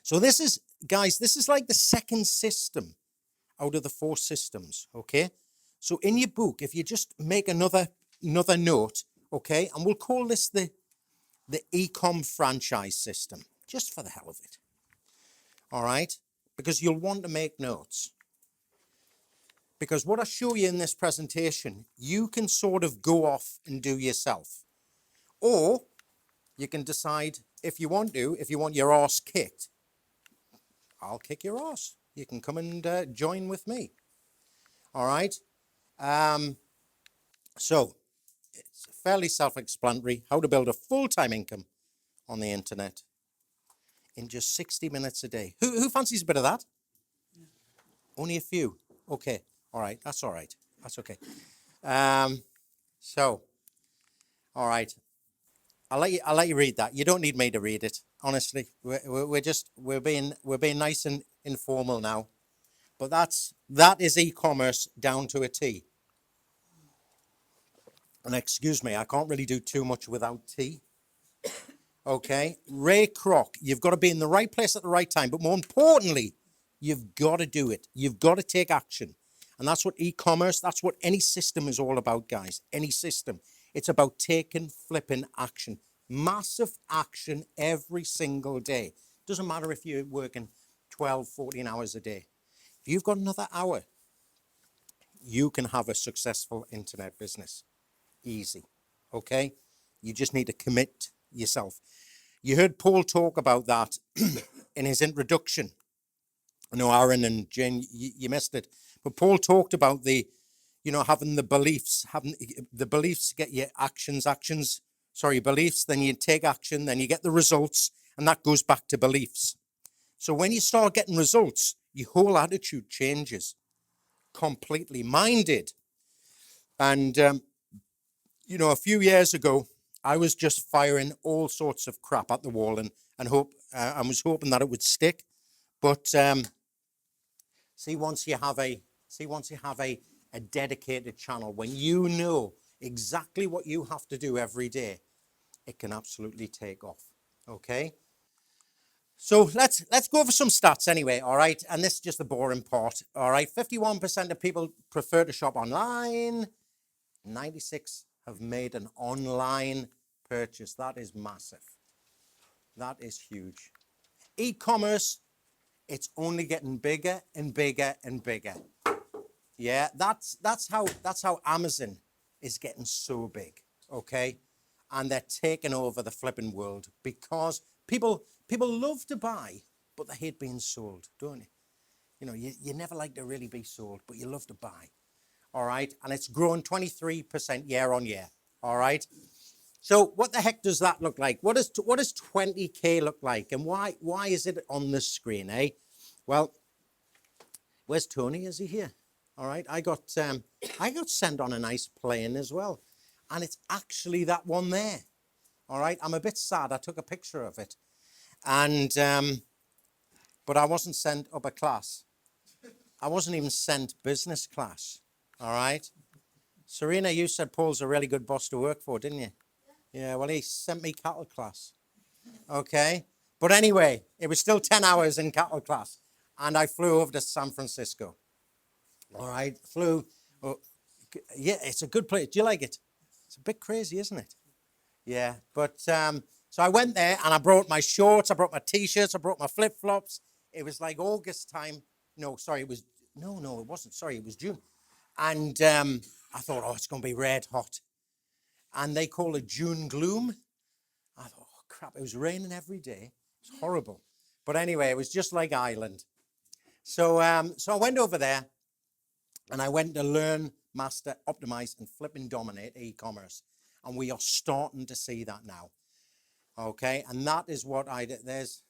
So this is, guys, this is like the second system out of the 4 systems, okay? So in your book, if you just make another note, okay, and we'll call this the e-com franchise system, just for the hell of it, all right? Because you'll want to make notes. Because what I show you in this presentation, you can sort of go off and do yourself. Or you can decide if you want your arse kicked, I'll kick your arse. You can come and join with me. All right? So it's fairly self-explanatory how to build a full-time income on the internet in just 60 minutes a day. Who fancies a bit of that? Only a few. Okay. All right. That's all right. That's okay. So, all right. I'll let you read that. You don't need me to read it. Honestly, we're being nice and informal now. But that is e-commerce down to a T. And excuse me, I can't really do too much without tea. Okay, Ray Kroc, you've got to be in the right place at the right time. But more importantly, you've got to do it. You've got to take action. And that's what e-commerce, that's what any system is all about, guys. Any system. It's about taking flipping action. Massive action every single day. Doesn't matter if you're working 12, 14 hours a day. If you've got another hour, you can have a successful internet business. Easy. Okay? You just need to commit yourself. You heard Paul talk about that in his introduction. I know Aaron and Jane, you missed it. But Paul talked about having the beliefs, having the beliefs get your beliefs, then you take action, then you get the results, and that goes back to beliefs. So when you start getting results, your whole attitude changes completely. Mine did. And, a few years ago, I was just firing all sorts of crap at the wall and I was hoping that it would stick. But once you have a dedicated channel, when you know exactly what you have to do every day, it can absolutely take off. Okay. So let's go over some stats anyway, all right? And this is just the boring part, all right? 51% of people prefer to shop online. 96 have made an online purchase. That is massive. That is huge. E-commerce, it's only getting bigger and bigger and bigger. Yeah, that's how Amazon is getting so big, okay? And they're taking over the flipping world because people love to buy, but they hate being sold, don't you? You never like to really be sold, but you love to buy. All right, and it's grown 23% year on year. All right. So what the heck does that look like? What does 20K look like, and why is it on the screen? Well, where's Tony? Is he here? All right. I got sent on a nice plane as well, and it's actually that one there. All right. I'm a bit sad. I took a picture of it, and but I wasn't sent upper class. I wasn't even sent business class. All right. Serena, you said Paul's a really good boss to work for, didn't you? Yeah, well, he sent me cattle class. Okay. But anyway, it was still 10 hours in cattle class. And I flew over to San Francisco. All right. Yeah, it's a good place. Do you like it? It's a bit crazy, isn't it? Yeah. But so I went there and I brought my shorts, I brought my t-shirts, I brought my flip-flops. It was like August time. No, sorry, it wasn't. Sorry, it was June. And I thought, it's going to be red hot. And they call it June gloom. I thought, oh, crap, it was raining every day. It was horrible. But anyway, it was just like Ireland. So I went over there and I went to learn, master, optimize, and flip and dominate e-commerce. And we are starting to see that now. Okay, and that is what I did. There's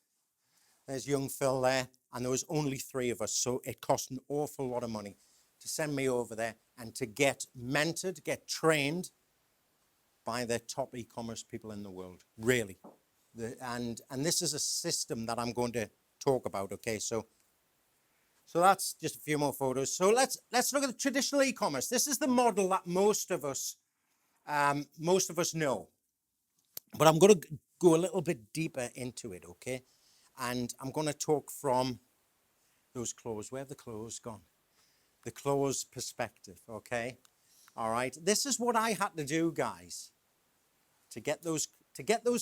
young Phil there, and there was only 3 of us, so it cost an awful lot of money to send me over there and to get mentored, get trained by the top e-commerce people in the world, really. And this is a system that I'm going to talk about, okay? So that's just a few more photos. So let's look at the traditional e-commerce. This is the model that most of us know. But I'm going to go a little bit deeper into it, okay? And I'm going to talk from those claws. Where have the claws gone? The claws perspective, okay? All right. This is what I had to do, guys, to get those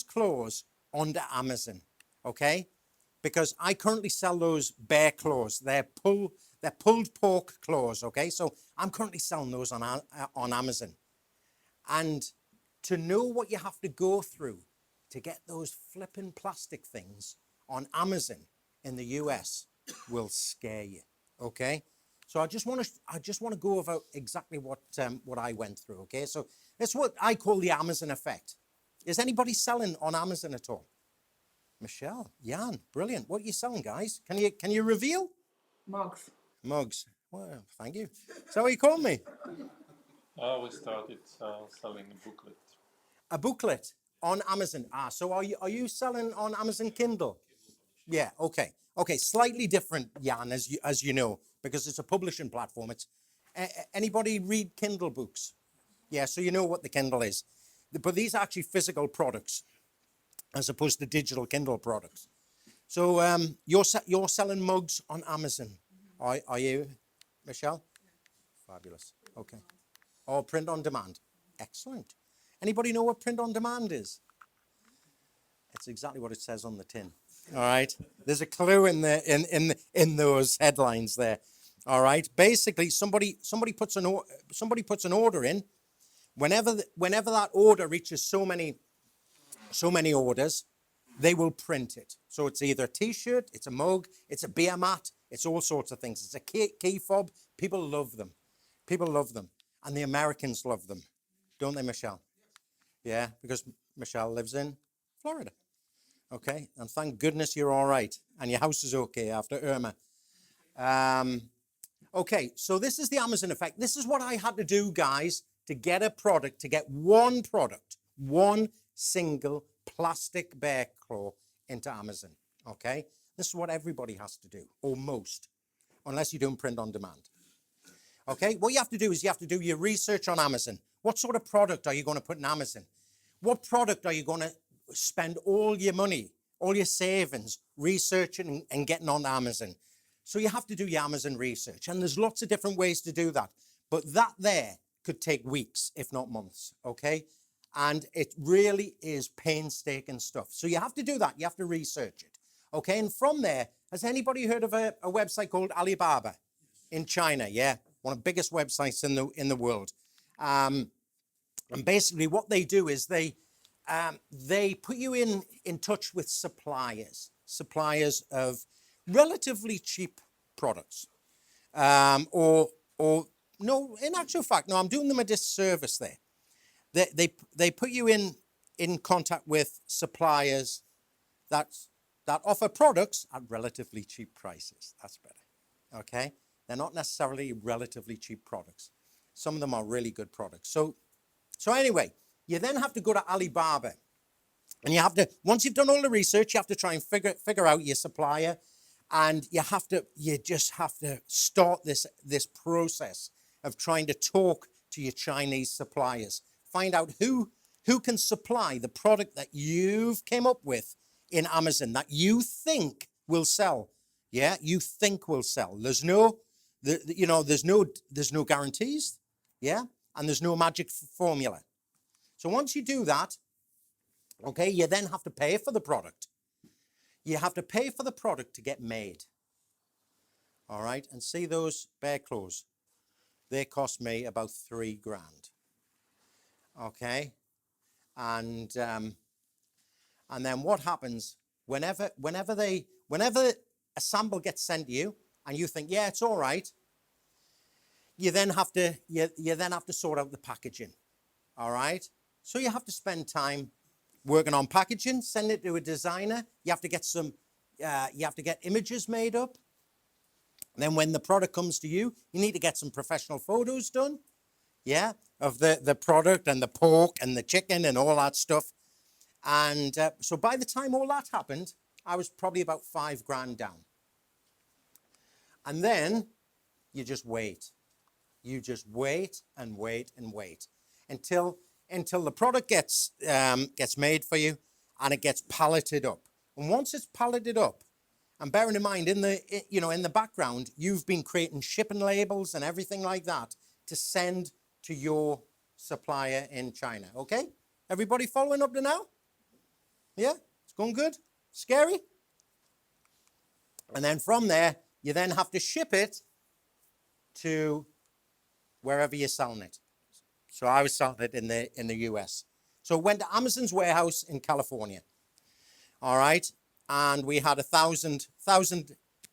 claws onto Amazon, okay? Because I currently sell those bear claws. They're pulled pork claws, okay? So I'm currently selling those on Amazon. And to know what you have to go through to get those flipping plastic things on Amazon in the US will scare you, okay? So I just want to go over exactly what I went through, okay? So that's what I call the Amazon effect. Is anybody selling on Amazon at all? Michelle, Jan, brilliant. What are you selling, guys? Can you reveal? Mugs. Mugs. Well, thank you. So what you call me? We started selling a booklet. A booklet on Amazon. So are you selling on Amazon Kindle? Yeah, okay. Okay, slightly different, Jan, as you know, because it's a publishing platform. It's anybody read Kindle books? Yeah, so you know what the Kindle is. But these are actually physical products as opposed to digital Kindle products. So you're selling mugs on Amazon. Are you, Michelle? Fabulous. Okay. Oh, print on demand. Excellent. Anybody know what print on demand is? It's exactly what it says on the tin. All right. There's a clue in those headlines there. All right. Basically, somebody puts an order in. Whenever that order reaches so many orders, they will print it. So it's either a T-shirt, it's a mug, it's a beer mat, it's all sorts of things. It's a key fob. People love them. People love them, and the Americans love them, don't they, Michelle? Yeah, because Michelle lives in Florida. Okay, and thank goodness you're all right, and your house is okay after Irma. Okay, so this is the Amazon effect. This is what I had to do, guys, to get a product, to get one product, one single plastic bear claw into Amazon. Okay, this is what everybody has to do, or most, unless you don't print on demand. Okay, what you have to do is you have to do your research on Amazon. What sort of product are you going to put in Amazon? What product are you going to spend all your money, all your savings researching and getting on Amazon? So you have to do your Amazon research, and there's lots of different ways to do that. But that there could take weeks, if not months, okay? And it really is painstaking stuff. So you have to do that. You have to research it, okay? And from there, has anybody heard of a website called Alibaba in China? Yeah, one of the biggest websites in the world. And basically what they do is they put you in touch with suppliers of relatively cheap products. Or no, in actual fact, no, I'm doing them a disservice there. They put you in contact with suppliers that offer products at relatively cheap prices. That's better. Okay? They're not necessarily relatively cheap products. Some of them are really good products. So anyway, you then have to go to Alibaba. And you have to, once you've done all the research, you have to try and figure out your supplier. And you just have to start this process of trying to talk to your Chinese suppliers. Find out who can supply the product that you've came up with in Amazon that you think will sell. Yeah, you think will sell. There's no guarantees. Yeah, and there's no magic formula. So once you do that, okay, you then have to pay for the product. You have to pay for the product to get made. All right, and see those bear claws? They cost me about $3,000. Okay, and then what happens whenever a sample gets sent to you and you think, yeah, it's all right, you then have to sort out the packaging. All right, so you have to spend time working on packaging, send it to a designer. You have to get images made up. Then when the product comes to you, you need to get some professional photos done, yeah, of the product and the pork and the chicken and all that stuff. And so by the time all that happened, I was probably about $5,000 down. And then you just wait. You just wait and wait and wait until the product gets made for you and it gets palleted up. And once it's palleted up, and bearing in mind, in the background, you've been creating shipping labels and everything like that to send to your supplier in China. Okay? Everybody following up to now? Yeah? It's going good? Scary? And then from there, you then have to ship it to wherever you're selling it. So I was selling it in the US. So it went to Amazon's warehouse in California. All right. And we had 1,000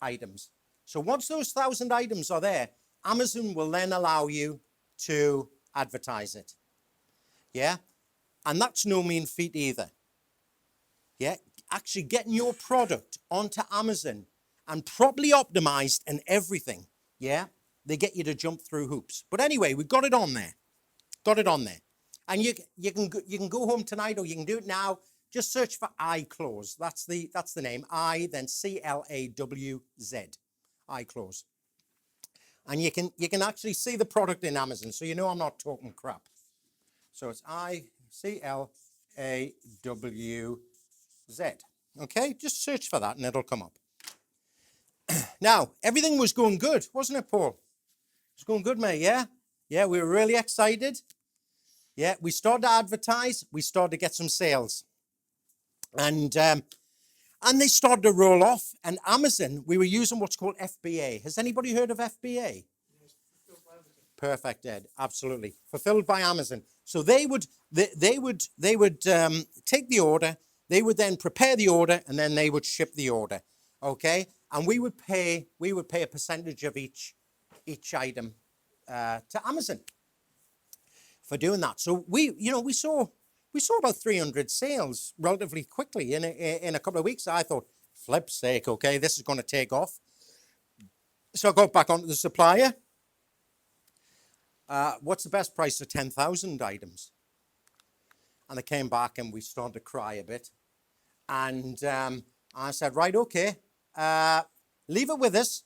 items. So once those 1,000 items are there, Amazon will then allow you to advertise it. Yeah. And that's no mean feat either. Yeah. Actually getting your product onto Amazon and properly optimized and everything. Yeah. They get you to jump through hoops. But anyway, we got it on there. Got it on there. And you can go home tonight, or you can do it now. Just search for iClawz. That's the name. I, then CLAWZ. iClawz. And you can actually see the product in Amazon, so you know I'm not talking crap. So it's ICLAWZ. Okay, just search for that and it'll come up. Now, everything was going good, wasn't it, Paul? It was going good, mate, yeah? Yeah, we were really excited. Yeah, we started to advertise. We started to get some sales. And they started to roll off. And Amazon, we were using what's called FBA. Has anybody heard of FBA? Yes, fulfilled by Amazon. Perfect, Ed. Absolutely. Fulfilled by Amazon. So they would take the order. They would then prepare the order, and then they would ship the order. Okay? And we would pay a percentage of each item to Amazon for doing that. So we saw about 300 sales relatively quickly in a couple of weeks. I thought, flip's sake, okay, this is going to take off. So I got back onto the supplier. What's the best price for 10,000 items? And they came back and we started to cry a bit. And I said, right, okay, leave it with us,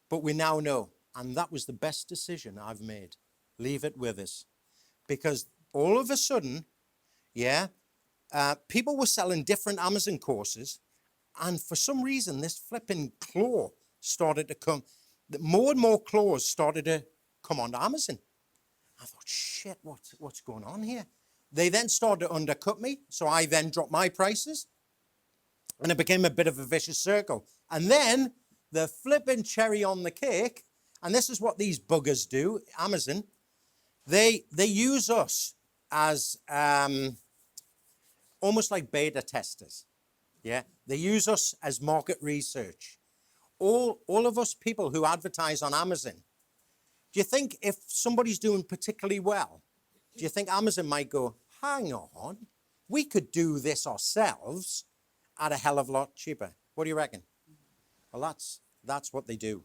but we now know. And that was the best decision I've made. Leave it with us. Because all of a sudden, people were selling different Amazon courses. And for some reason, this flipping claw started to come. More and more claws started to come onto Amazon. I thought, shit, what's going on here? They then started to undercut me. So I then dropped my prices. And it became a bit of a vicious circle. And then the flipping cherry on the cake, and this is what these buggers do, Amazon, they use us as almost like beta testers. Yeah, they use us as market research. All of us people who advertise on Amazon, do you think if somebody's doing particularly well, do you think Amazon might go, hang on, we could do this ourselves at a hell of a lot cheaper? What do you reckon? Well, that's what they do.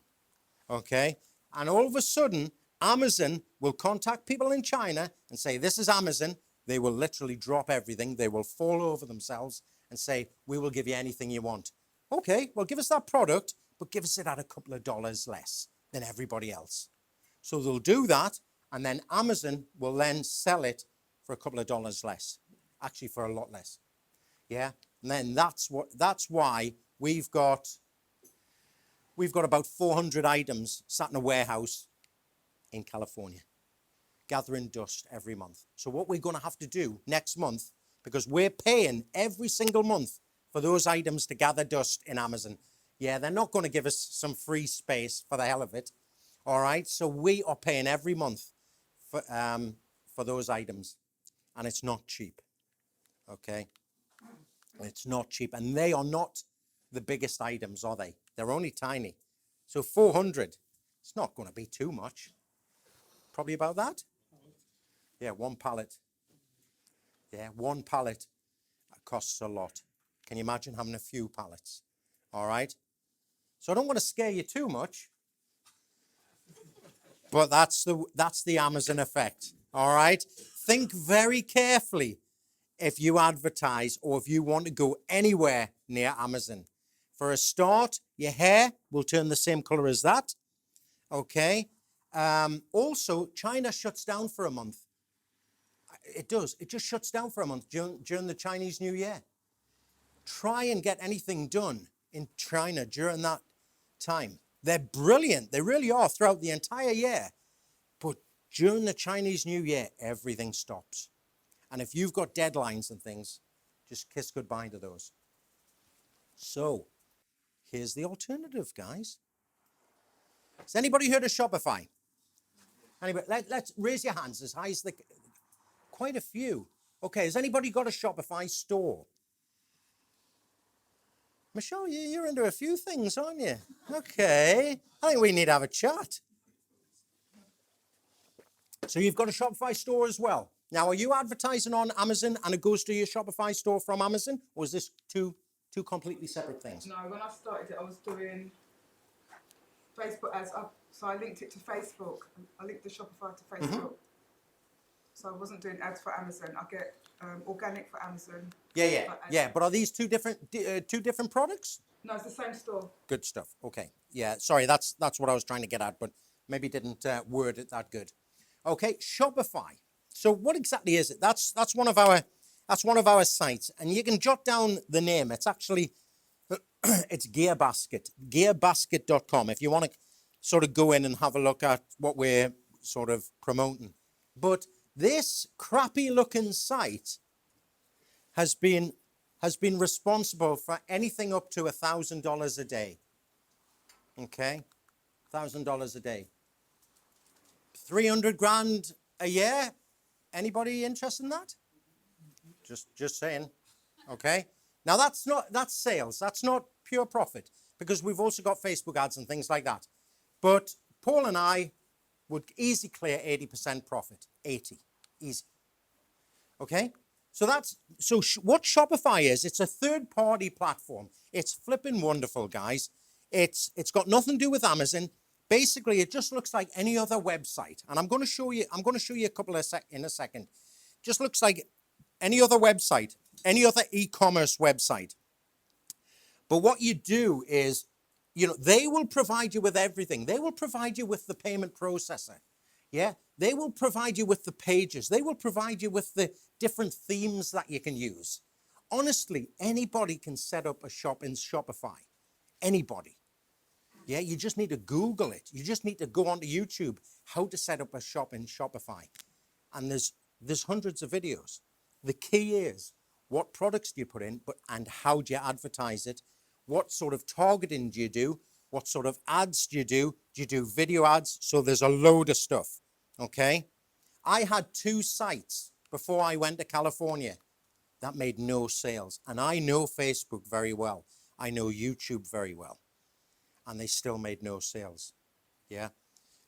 Okay? And all of a sudden, Amazon will contact people in China and say, this is Amazon. They will literally drop everything. They will fall over themselves and say, we will give you anything you want. Okay, well, give us that product, but give us it at a couple of dollars less than everybody else. So they'll do that, and then Amazon will then sell it for a couple of dollars less, actually for a lot less. Yeah, and then that's why we've got about 400 items sat in a warehouse in California, gathering dust every month. So what we're going to have to do next month, because we're paying every single month for those items to gather dust in Amazon. Yeah, they're not going to give us some free space for the hell of it. All right, so we are paying every month for those items, and it's not cheap. Okay, it's not cheap, and they are not the biggest items, are they? They're only tiny. So 400, it's not going to be too much. Probably about that. Yeah, one pallet. Yeah, one pallet costs a lot. Can you imagine having a few pallets? All right. So I don't want to scare you too much, but that's the Amazon effect. All right. Think very carefully if you advertise or if you want to go anywhere near Amazon. For a start, your hair will turn the same color as that. Okay. Also, China shuts down for a month. It does. It just shuts down for a month during the Chinese New Year. try and get anything done in China during that time. They're brilliant. They really are throughout the entire year. But during the Chinese New Year, everything stops. And if you've got deadlines and things, just kiss goodbye to those. So here's the alternative, guys. Has anybody heard of Shopify? Anybody? Let's raise your hands as high as the... Quite a few. Okay, has anybody got a Shopify store? Michelle, you're into a few things, aren't you? Okay. I think we need to have a chat. So you've got a Shopify store as well. Now, are you advertising on Amazon and it goes to your Shopify store from Amazon? Or is this two completely separate things? No, when I started it, I was doing Facebook ads. So I linked it to Facebook. I linked the Shopify to Facebook. Mm-hmm. So I wasn't doing ads for Amazon. I get organic for Amazon. Yeah. But are these two different products? No, it's the same store. Good stuff. Okay. Yeah. Sorry, that's what I was trying to get at, but maybe didn't word it that good. Okay, Shopify. So what exactly is it? That's one of our sites, and you can jot down the name. It's actually it's GearBasket, gearbasket.com. If you want to sort of go in and have a look at what we're sort of promoting. But this crappy looking site has been responsible for anything up to $1,000 a day. Okay, $1,000 a day. 300 grand a year. Anybody interested in that? Just saying. Okay. Now that's sales. That's not pure profit because we've also got Facebook ads and things like that. But Paul and I would easily clear 80% profit. 80. Easy. Okay. So what Shopify is, it's a third-party platform. It's flipping wonderful, guys. It's got nothing to do with Amazon. Basically, it just looks like any other website. And I'm going to show you a couple in a second. Just looks like any other website, any other e-commerce website. But what you do is, they will provide you with everything. They will provide you with the payment processor. Yeah, they will provide you with the pages. They will provide you with the different themes that you can use. Honestly, anybody can set up a shop in Shopify. Anybody. Yeah, you just need to Google it. You just need to go onto YouTube, how to set up a shop in Shopify. And there's hundreds of videos. The key is, what products do you put in, and how do you advertise it? What sort of targeting do you do? What sort of ads do you do? Do you do video ads? So there's a load of stuff, okay? I had 2 sites before I went to California that made no sales. And I know Facebook very well. I know YouTube very well. And they still made no sales. Yeah.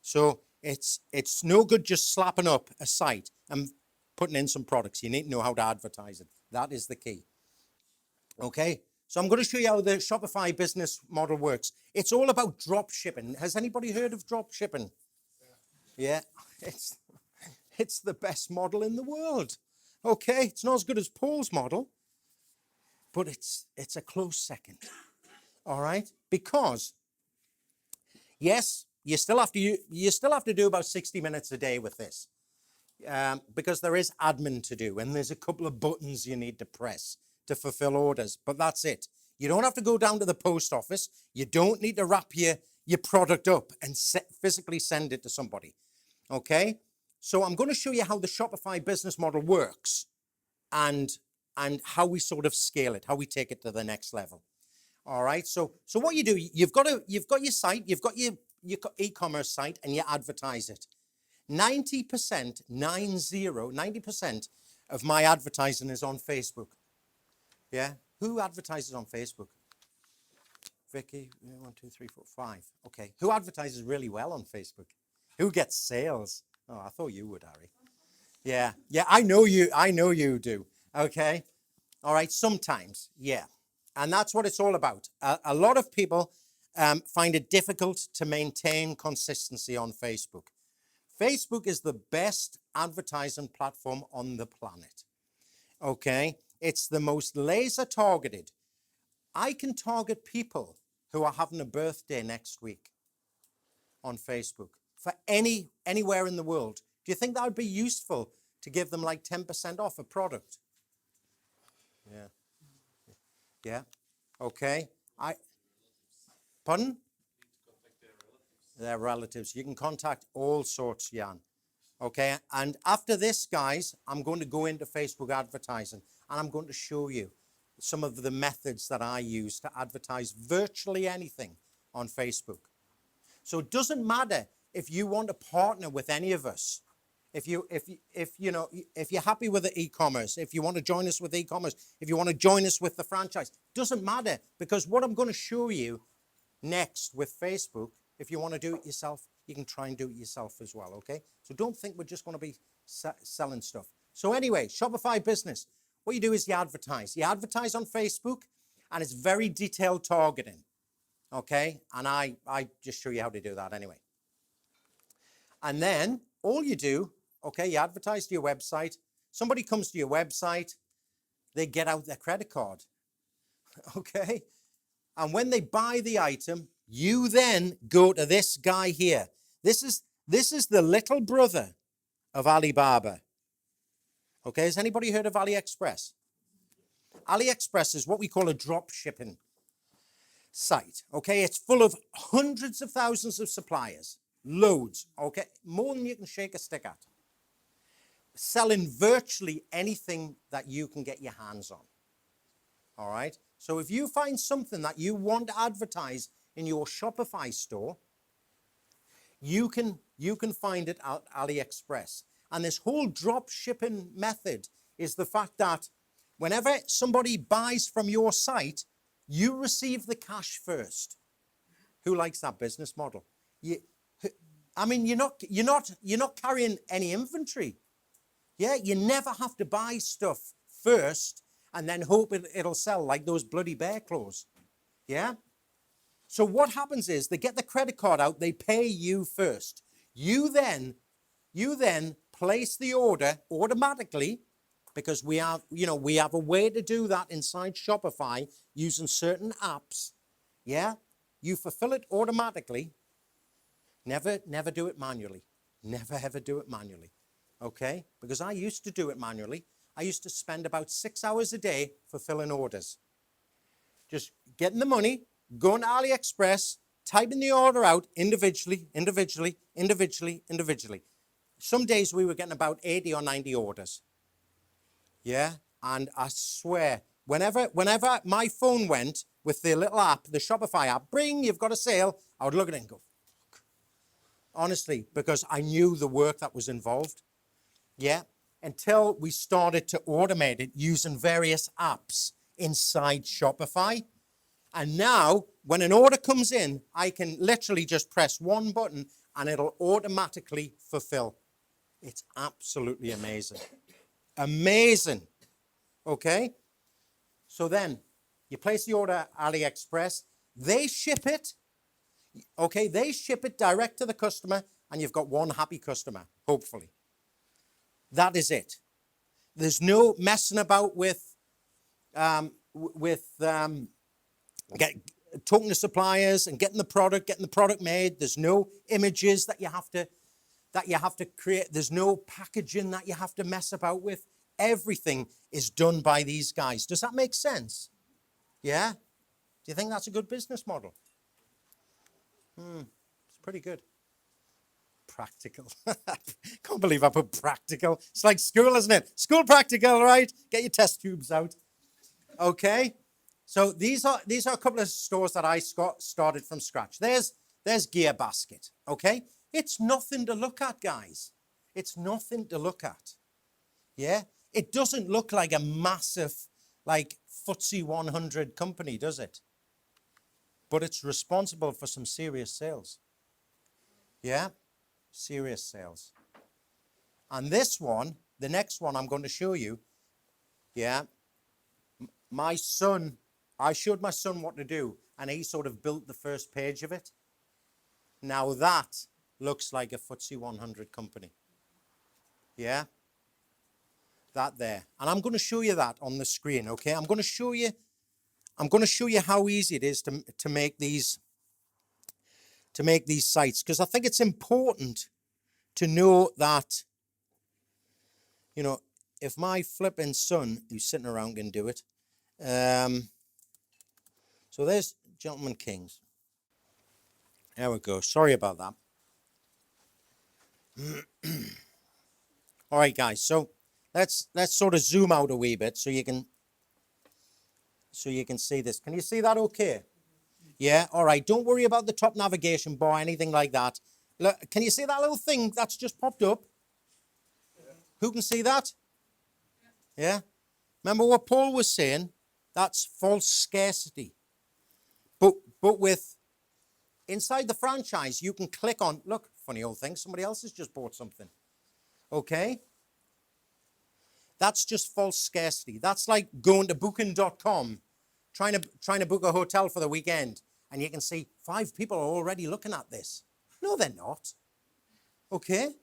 So it's no good just slapping up a site and putting in some products. You need to know how to advertise it. That is the key. Okay. So I'm going to show you how the Shopify business model works. It's all about drop shipping. Has anybody heard of drop shipping? Yeah. It's the best model in the world. Okay. It's not as good as Paul's model, but it's a close second. All right. Because yes, you still have to do about 60 minutes a day with this because there is admin to do and there's a couple of buttons you need to press to fulfill orders, but that's it. You don't have to go down to the post office. You don't need to wrap your product up and physically send it to somebody. Okay? So I'm going to show you how the Shopify business model works and how we sort of scale it, how we take it to the next level. All right, so what you do, you've got your site, you've got your e-commerce site, and you advertise it. 90% of my advertising is on Facebook. Yeah, who advertises on Facebook? Vicky, 1, 2, 3, 4, 5. Okay, who advertises really well on Facebook? Who gets sales? Oh, I thought you would, Harry. Yeah, I know you do. Okay, all right, sometimes, yeah. And that's what it's all about. A lot of people find it difficult to maintain consistency on Facebook. Facebook is the best advertising platform on the planet. Okay? It's the most laser targeted. I can target people who are having a birthday next week on Facebook for anywhere in the world. Do you think that would be useful to give them like 10% off a product? Yeah. Yeah. Okay. Pardon? Their relatives. You can contact all sorts, Jan. Okay. And after this, guys, I'm going to go into Facebook advertising and I'm going to show you some of the methods that I use to advertise virtually anything on Facebook. So it doesn't matter if you want to partner with any of us. If you're happy with the e-commerce, if you want to join us with e-commerce, if you want to join us with the franchise, doesn't matter, because what I'm going to show you next with Facebook, if you want to do it yourself, you can try and do it yourself as well, okay? So don't think we're just going to be selling stuff. So anyway, Shopify business. What you do is you advertise. You advertise on Facebook, and it's very detailed targeting, okay? And I just show you how to do that anyway. And then all you do, okay, you advertise to your website. Somebody comes to your website, they get out their credit card, okay? And when they buy the item, you then go to this guy here. This is the little brother of Alibaba. Okay, has anybody heard of AliExpress? AliExpress is what we call a drop shipping site. Okay, it's full of hundreds of thousands of suppliers, loads, okay, more than you can shake a stick at. Selling virtually anything that you can get your hands on. All right, so if you find something that you want to advertise in your Shopify store, you can find it at AliExpress. And this whole drop shipping method is the fact that whenever somebody buys from your site, you receive the cash first. Who likes that business model? I mean, you're not carrying any inventory. Yeah, you never have to buy stuff first and then hope it'll sell like those bloody bear claws. Yeah? So what happens is they get the credit card out, they pay you first. You then place the order automatically, because we have a way to do that inside Shopify using certain apps. Yeah? You fulfill it automatically. Never do it manually. Never ever do it manually. Okay? Because I used to do it manually. I used to spend about 6 hours a day fulfilling orders. Just getting the money, going to AliExpress, typing the order out individually. Some days we were getting about 80 or 90 orders. Yeah? And I swear, whenever my phone went with the little app, the Shopify app, bring, you've got a sale, I would look at it and go, fuck. Honestly, because I knew the work that was involved. Yeah? Until we started to automate it using various apps inside Shopify. And now, when an order comes in, I can literally just press one button and it'll automatically fulfill. It's absolutely amazing. Amazing. Okay? So then, you place the order at AliExpress. They ship it. Okay? They ship it direct to the customer, and you've got one happy customer, hopefully. That is it. There's no messing about with talking to suppliers and getting the product made. There's no images that you have to create. There's no packaging that you have to mess about with. Everything is done by these guys. Does that make sense? Yeah? Do you think that's a good business model? It's pretty good. Practical. Can't believe I put practical. It's like school, isn't it? School practical, right? Get your test tubes out. Okay. So these are a couple of stores that I started from scratch. There's Gear Basket. Okay. It's nothing to look at, guys. It's nothing to look at. Yeah. It doesn't look like a massive, like FTSE 100 company, does it? But it's responsible for some serious sales. Yeah. Serious sales. And this one, the next one I'm going to show you, yeah, my son, I showed my son what to do, and he sort of built the first page of it. Now that looks like a FTSE 100 company. Yeah? That there. And I'm going to show you that on the screen, okay? I'm going to show you how easy it is to make these sites, because I think it's important to know that, if my flipping son, who's sitting around, can do it, So there's Gentleman Kings. There we go. Sorry about that. All right, guys. So let's sort of zoom out a wee bit so you can see this. Can you see that okay? Yeah. All right. Don't worry about the top navigation bar, anything like that. Look, can you see that little thing that's just popped up? Who can see that? Yeah. Remember what Paul was saying? That's false scarcity. But with inside the franchise, you can click on, look, funny old thing, somebody else has just bought something. Okay? That's just false scarcity. That's like going to booking.com, trying to book a hotel for the weekend, and you can see 5 people are already looking at this. No, they're not. Okay?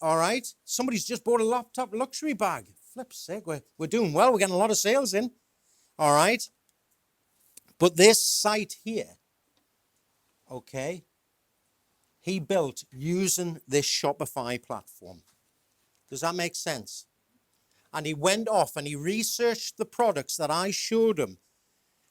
All right? Somebody's just bought a laptop luxury bag. Flip's sake, we're doing well. We're getting a lot of sales in. All right? But this site here, okay, he built using this Shopify platform. Does that make sense? And he went off and he researched the products that I showed him,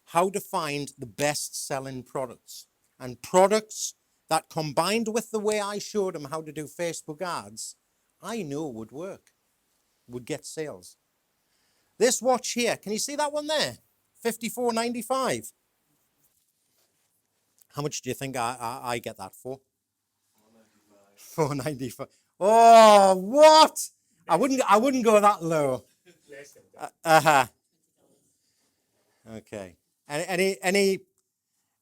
how to find the best-selling products. And products that combined with the way I showed him how to do Facebook ads, I know would work, would get sales. This watch here, can you see that one there? $54.95. How much do you think I get that for? $4.95. Oh, what? I wouldn't go that low. Okay.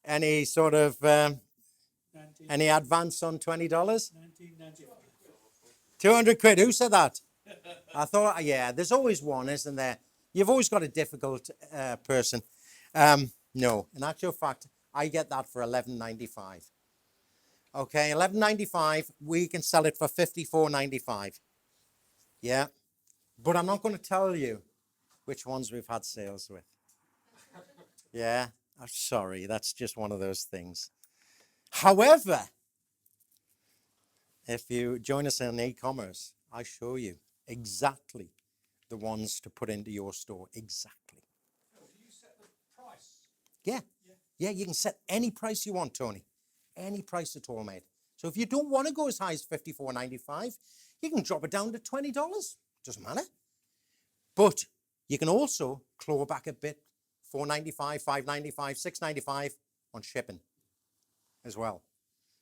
Any sort of any advance on $20? 1995. 200 quid. Who said that? I thought, yeah, there's always one, isn't there? You've always got a difficult person. No, in actual fact, I get that for $11.95. Okay, $11.95. We can sell it for $54.95. Yeah, but I'm not going to tell you which ones we've had sales with. Yeah, I'm sorry. That's just one of those things. However, if you join us in e-commerce, I show you exactly the ones to put into your store. Exactly. Do you set the price? Yeah. Yeah, you can set any price you want, Tony. Any price at all, mate. So if you don't want to go as high as $54.95, you can drop it down to $20. Doesn't matter. But you can also claw back a bit, $4.95, $5.95, $6.95 on shipping as well.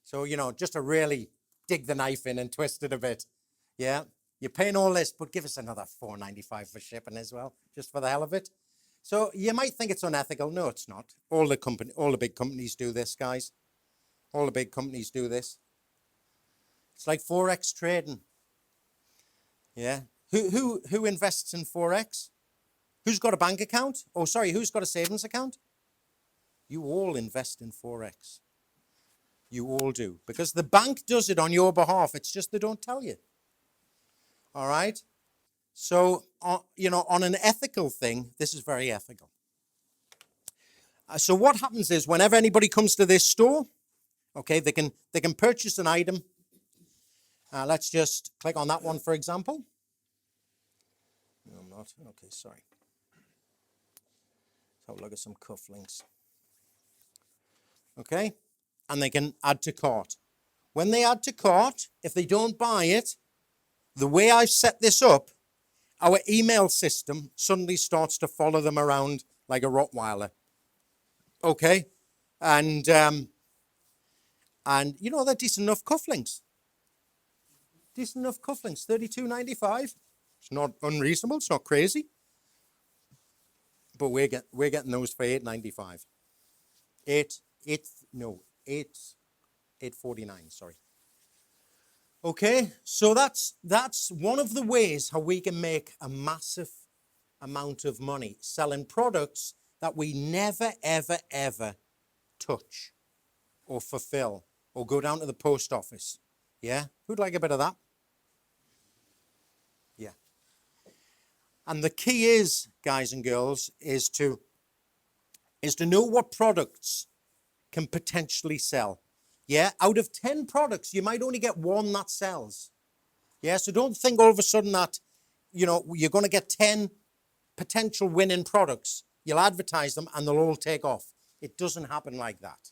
So, just to really dig the knife in and twist it a bit. Yeah, you're paying all this, but give us another $4.95 for shipping as well, just for the hell of it. So you might think it's unethical. No, it's not. All the big companies do this, guys. All the big companies do this. It's like Forex trading. Yeah. Who invests in Forex? Who's got a bank account? Oh, sorry, who's got a savings account? You all invest in Forex. You all do. Because the bank does it on your behalf. It's just they don't tell you. All right? So, on an ethical thing, this is very ethical. So what happens is whenever anybody comes to this store, okay, they can purchase an item. Let's just click on that one, for example. No, I'm not. Okay, sorry. Let's have a look at some cufflinks. Okay, and they can add to cart. When they add to cart, if they don't buy it, the way I've set this up, our email system suddenly starts to follow them around like a Rottweiler. Okay, and they're decent enough cufflinks. Decent enough cufflinks, $32.95. It's not unreasonable. It's not crazy. But we're getting those for $8.95. $8.49. Sorry. Okay, so that's one of the ways how we can make a massive amount of money selling products that we never, ever, ever touch or fulfill or go down to the post office. Yeah? Who'd like a bit of that? Yeah. And the key is, guys and girls, is to know what products can potentially sell. Yeah? Out of 10 products, you might only get one that sells. Yeah? So don't think all of a sudden that, you're going to get 10 potential winning products. You'll advertise them and they'll all take off. It doesn't happen like that.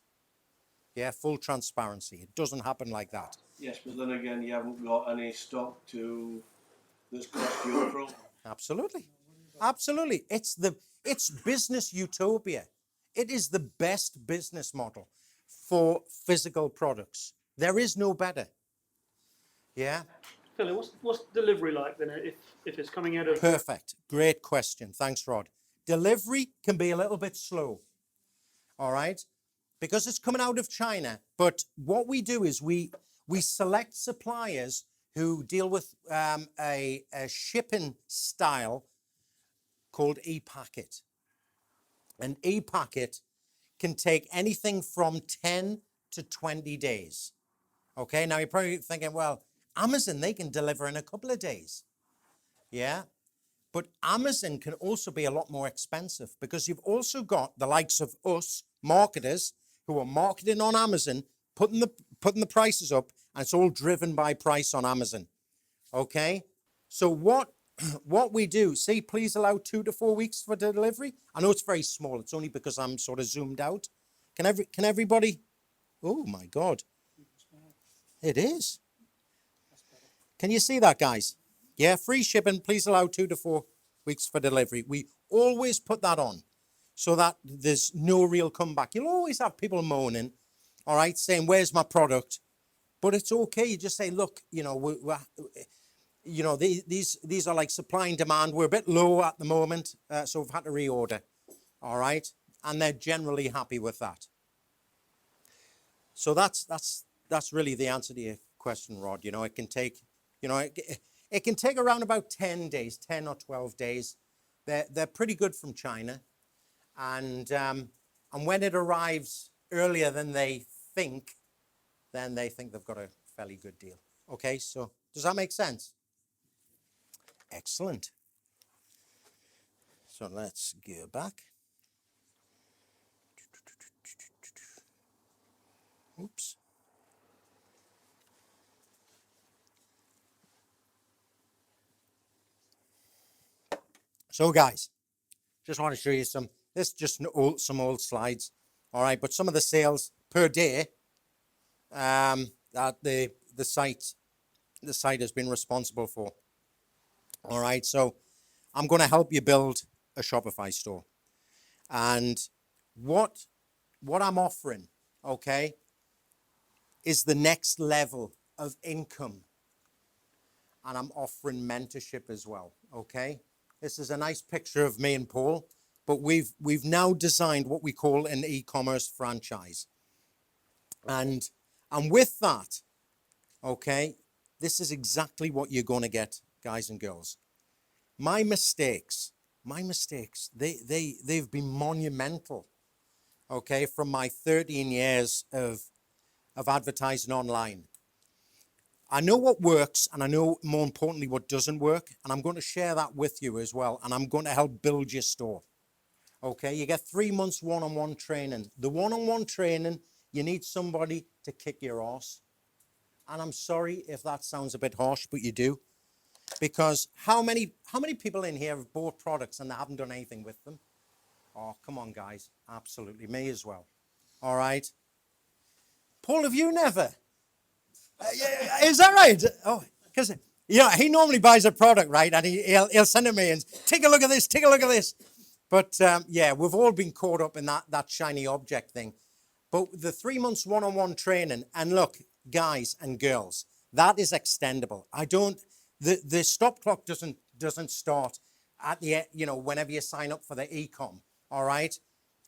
Yeah, full transparency. It doesn't happen like that. Yes, but then again, you haven't got any stock that's cost you a problem. Absolutely. Absolutely. It's business utopia. It is the best business model for physical products. There is no better. Yeah. Philly, what's delivery like then if it's coming out of Perfect. Great question. Thanks, Rod. Delivery can be a little bit slow. All right. Because it's coming out of China. But what we do is we select suppliers who deal with a shipping style called e-packet. An e-packet can take anything from 10 to 20 days. Okay, now you're probably thinking, well, Amazon, they can deliver in a couple of days. Yeah, but Amazon can also be a lot more expensive because you've also got the likes of us, marketers, who are marketing on Amazon, putting the prices up, and it's all driven by price on Amazon. Okay, so what we do, see, please allow 2 to 4 weeks for delivery. I know it's very small. It's only because I'm sort of zoomed out. Can everybody? Oh my God, it is. Can you see that, guys? Yeah, free shipping. Please allow 2 to 4 weeks for delivery. We always put that on so that there's no real comeback. You'll always have people moaning, all right, saying, "Where's my product?" But it's okay. You just say, "Look, you know, these are like supply and demand. We're a bit low at the moment, so we've had to reorder." All right, and they're generally happy with that. So that's really the answer to your question, Rod. You know, it can take, it can take around about 10 days, 10 or 12 days. They're pretty good from China, and when it arrives earlier than they think, then they think they've got a fairly good deal. Okay, so does that make sense? Excellent. So let's go back. Oops. So guys, just want to show you some, this is just some old slides. All right, but some of the sales per day that the site has been responsible for. All right, so I'm going to help you build a Shopify store. And what I'm offering, okay, is the next level of income. And I'm offering mentorship as well, okay? This is a nice picture of me and Paul, but we've now designed what we call an e-commerce franchise. And with that, okay, this is exactly what you're going to get, guys and girls. My mistakes, they've been monumental, okay, from my 13 years of advertising online. I know what works, and I know, more importantly, what doesn't work, and I'm going to share that with you as well, and I'm going to help build your store. Okay, you get 3 months one-on-one training. The one-on-one training, you need somebody to kick your ass. And I'm sorry if that sounds a bit harsh, but you do. Because how many people in here have bought products and they haven't done anything with them? Oh, come on, guys. Absolutely. Me as well. All right. Paul, have you never? Is that right? Oh, because he normally buys a product, right? And he'll send it me and take a look at this, take a look at this. But yeah, we've all been caught up in that shiny object thing. But the 3 months one-on-one training, and look, guys and girls, that is extendable. The stop clock doesn't start at the, whenever you sign up for the e-com. All right.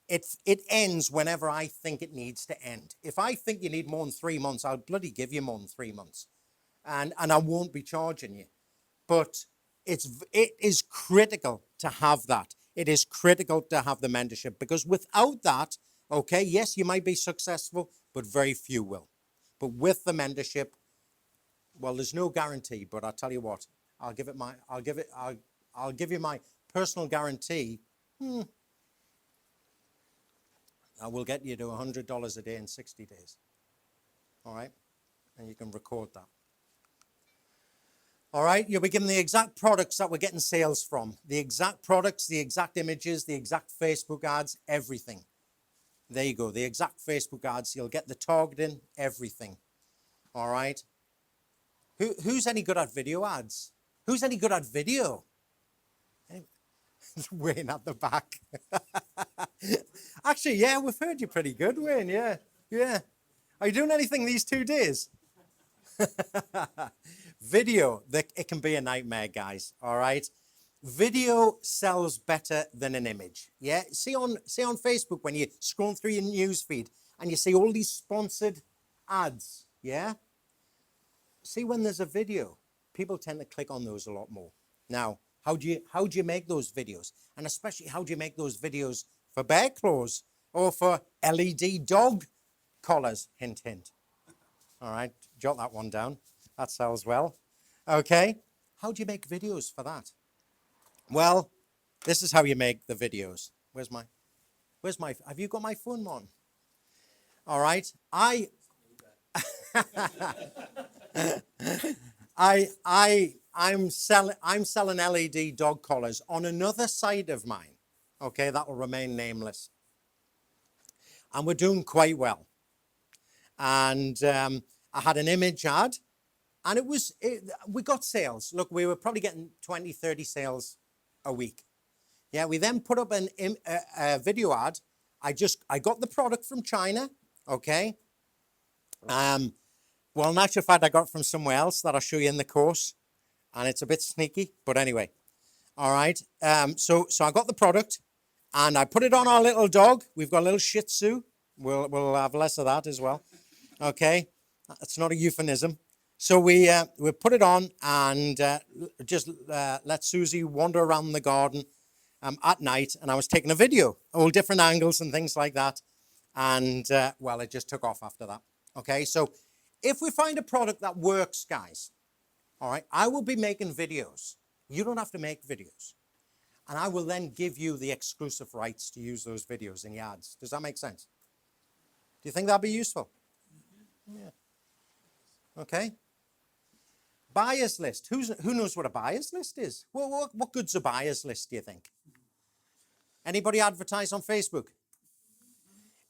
It ends whenever I think it needs to end. If I think you need more than 3 months, I'll bloody give you more than 3 months. And I won't be charging you. But it is critical to have that. It is critical to have the mentorship, because without that, okay, yes, you might be successful, but very few will. But with the mentorship, well, there's no guarantee, but I'll tell you what, I'll give you my personal guarantee. I will get you to $100 a day in 60 days. All right? And you can record that. All right? You'll be given the exact products that we're getting sales from. The exact products, the exact images, the exact Facebook ads, everything. There you go. The exact Facebook ads. You'll get the targeting, everything. All right. Who's any good at video ads? Who's any good at video? Wayne at the back. Actually, yeah, we've heard you pretty good, Wayne. Yeah, yeah. Are you doing anything these 2 days? Video, it can be a nightmare, guys. All right. Video sells better than an image. Yeah. See on Facebook when you scroll through your news feed and you see all these sponsored ads. Yeah. See when there's a video, people tend to click on those a lot more. Now, how do you make those videos? And especially how do you make those videos for bear claws or for LED dog collars? Hint, hint. All right, jot that one down. That sells well. Okay, how do you make videos for that? Well, this is how you make the videos. Where's my, have you got my phone on? All right, I'm selling LED dog collars on another site of mine. Okay, that will remain nameless. And we're doing quite well. And I had an image ad, and we got sales. Look, we were probably getting 20, 30 sales a week. Yeah, we then put up a video ad. I got the product from China, okay? Well, in actual fact, I got it from somewhere else that I'll show you in the course, and it's a bit sneaky, but anyway. All right, so I got the product, and I put it on our little dog. We've got a little Shih Tzu. We'll have less of that as well. Okay, that's not a euphemism. So we put it on and just let Susie wander around the garden at night, and I was taking a video, all different angles and things like that, and well, it just took off after that. Okay, so if we find a product that works, guys, all right, I will be making videos. You don't have to make videos. And I will then give you the exclusive rights to use those videos in your ads. Does that make sense? Do you think that'd be useful? Yeah. Okay. Buyers list. Who knows what a buyers list is? What good's a buyers list, do you think? Anybody advertise on Facebook?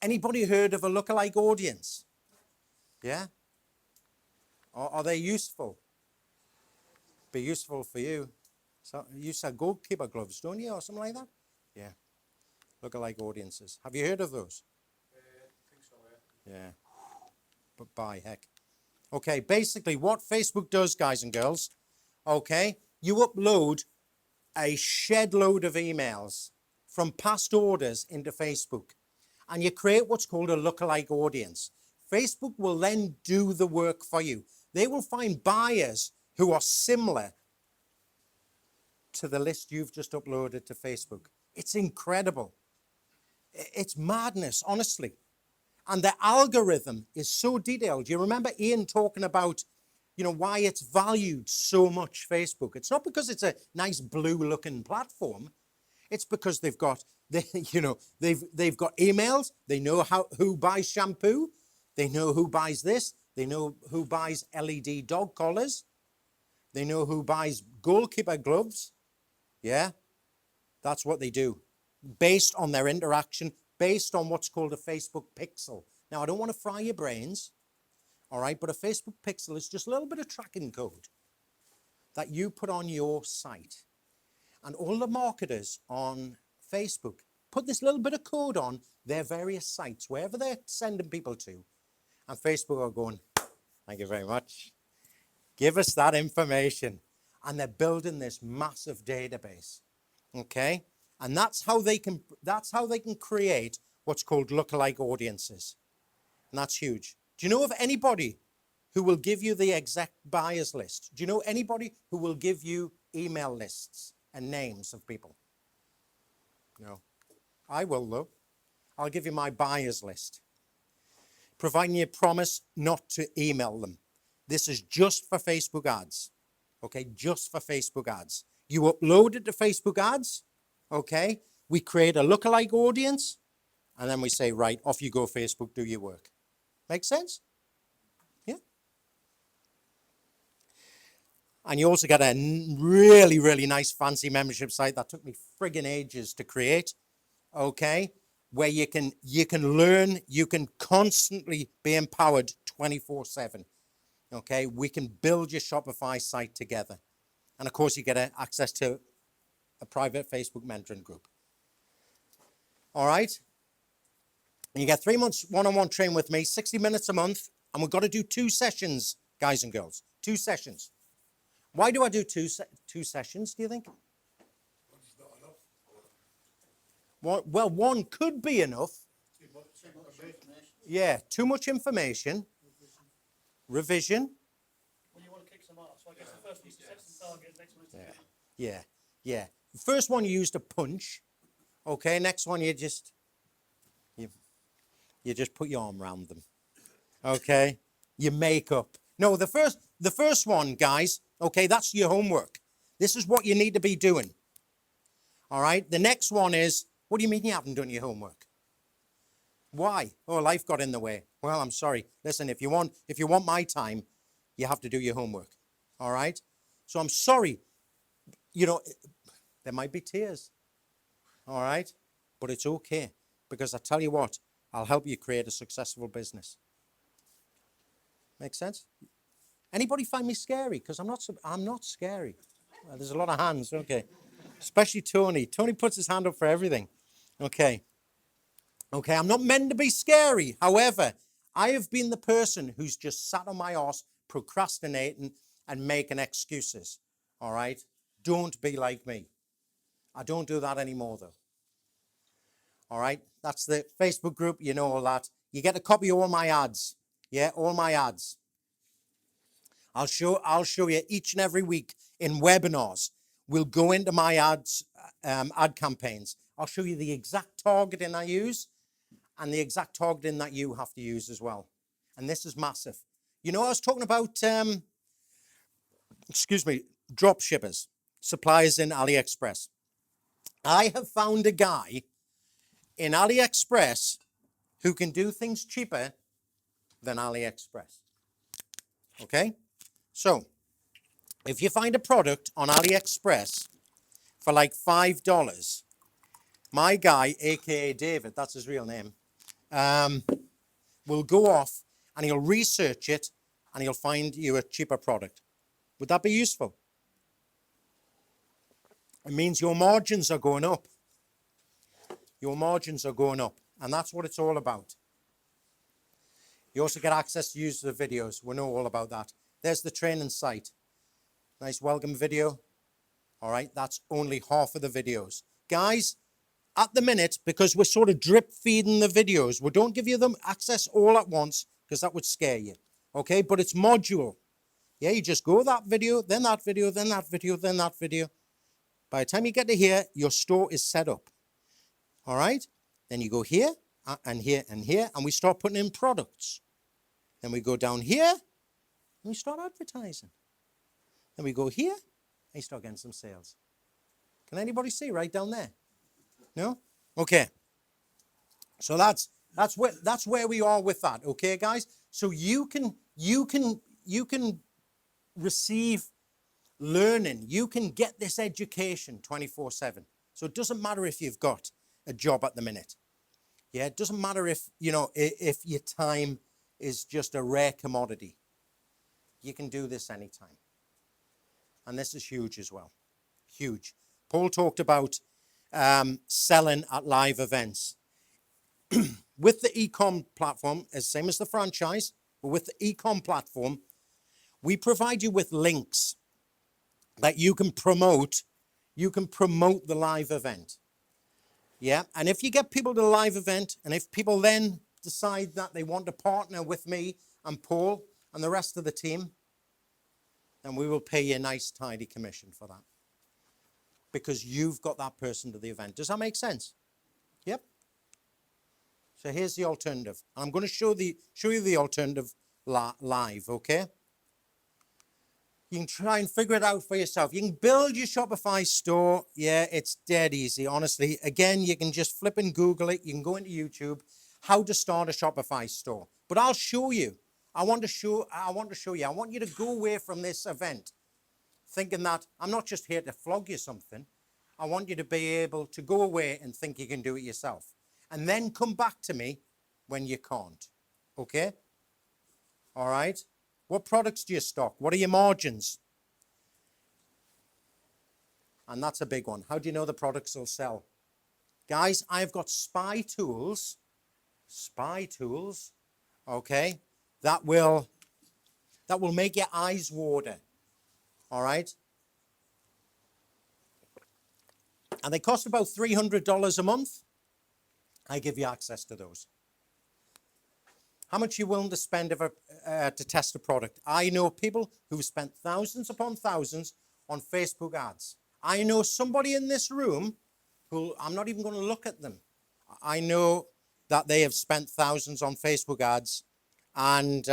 Anybody heard of a lookalike audience? Yeah? Are they useful? Be useful for you. So you sell goalkeeper gloves, don't you, or something like that? Yeah. Lookalike audiences. Have you heard of those? I think so, Yeah. But by heck. Okay, basically what Facebook does, guys and girls, okay, you upload a shed load of emails from past orders into Facebook, and you create what's called a lookalike audience. Facebook will then do the work for you. They will find buyers who are similar to the list you've just uploaded to Facebook. It's incredible. It's madness, honestly. And the algorithm is so detailed. You remember Ian talking about, why it's valued so much, Facebook. It's not because it's a nice blue-looking platform. It's because they've got emails. They know who buys shampoo. They know who buys this. They know who buys LED dog collars. They know who buys goalkeeper gloves. Yeah, that's what they do. Based on their interaction, based on what's called a Facebook pixel. Now, I don't want to fry your brains, all right, but a Facebook pixel is just a little bit of tracking code that you put on your site. And all the marketers on Facebook put this little bit of code on their various sites, wherever they're sending people to. And Facebook are going, thank you very much. Give us that information. And they're building this massive database, okay? And that's how they can create what's called lookalike audiences. And that's huge. Do you know of anybody who will give you the exact buyers list? Do you know anybody who will give you email lists and names of people? No. I will, though. I'll give you my buyers list, providing you promise not to email them. This is just for Facebook ads. Okay, just for Facebook ads. You upload it to Facebook ads, okay? We create a lookalike audience, and then we say, right, off you go, Facebook, do your work. Make sense? Yeah? And you also get a really, really nice fancy membership site that took me friggin' ages to create, okay? where you can learn, you can constantly be empowered 24/7. Okay, we can build your Shopify site together. And of course, you get access to a private Facebook mentoring group. All right. And you get 3 months one-on-one training with me, 60 minutes a month. And we've got to do 2 sessions, guys and girls. 2 sessions. Why do I do two sessions, do you think? Well, one could be enough. Yeah, too much information. Revision. Well, you want to kick some ass. So I guess the first one's to set some targets, next one is to Yeah. The first one you used a punch. Okay, next one you just put your arm around them. Okay? You make up. No, the first one, guys, okay, that's your homework. This is what you need to be doing. All right? The next one is, what do you mean you haven't done your homework? Why? Oh, life got in the way. Well, I'm sorry. Listen, if you want my time, you have to do your homework. All right? So I'm sorry. You know, there might be tears. All right? But it's okay. Because I tell you what, I'll help you create a successful business. Make sense? Anybody find me scary? Because I'm not scary. Well, there's a lot of hands. Okay. Especially Tony. Tony puts his hand up for everything. Okay. Okay, I'm not meant to be scary. However, I have been the person who's just sat on my arse, procrastinating and making excuses. All right? Don't be like me. I don't do that anymore, though. All right? That's the Facebook group. You know all that. You get a copy of all my ads. Yeah, all my ads. I'll show you each and every week in webinars. We'll go into my ads, ad campaigns. I'll show you the exact targeting I use and the exact targeting that you have to use as well. And this is massive. You know, I was talking about, drop shippers, suppliers in AliExpress. I have found a guy in AliExpress who can do things cheaper than AliExpress. Okay? So, if you find a product on AliExpress for like $5, my guy, aka David, that's his real name, will go off and he'll research it and he'll find you a cheaper product. Would that be useful? It means your margins are going up. Your margins are going up. And that's what it's all about. You also get access to use the videos. We know all about that. There's the training site. Nice welcome video. All right, that's only half of the videos. Guys, at the minute, because we're sort of drip feeding the videos, we don't give you them access all at once because that would scare you. Okay, but it's modular. Yeah, you just go that video, then that video, then that video, then that video. By the time you get to here, your store is set up. All right? Then you go here, and here, and here, and we start putting in products. Then we go down here, and we start advertising. Then we go here, and you start getting some sales. Can anybody see right down there? No? Okay. So that's where we are with that. Okay, guys? So you can receive learning. You can get this education 24/7. So it doesn't matter if you've got a job at the minute. Yeah, it doesn't matter if, if your time is just a rare commodity. You can do this anytime. And this is huge as well. Huge. Paul talked about selling at live events. With the e-com platform, as same as the franchise, but with the e-com platform, we provide you with links that you can promote. You can promote the live event. Yeah, and if you get people to the live event, and if people then decide that they want to partner with me and Paul and the rest of the team, then we will pay you a nice, tidy commission for that. Because you've got that person to the event. Does that make sense? Yep. So here's the alternative. I'm going to show you the alternative live, okay? You can try and figure it out for yourself. You can build your Shopify store. Yeah, it's dead easy, honestly. Again, you can just flip and Google it. You can go into YouTube, how to start a Shopify store. But I'll show you. I want to show you. I want you to go away from this event thinking that I'm not just here to flog you something. I want you to be able to go away and think you can do it yourself. and then come back to me when you can't. Okay? All right? What products do you stock? What are your margins? And that's a big one. How do you know the products will sell? Guys, I've got spy tools, okay, that will make your eyes water. All right? And they cost about $300 a month. I give you access to those. How much are you willing to spend to test a product? I know people who've spent thousands upon thousands on Facebook ads. I know somebody in this room who, I'm not even going to look at them. I know that they have spent thousands on Facebook ads and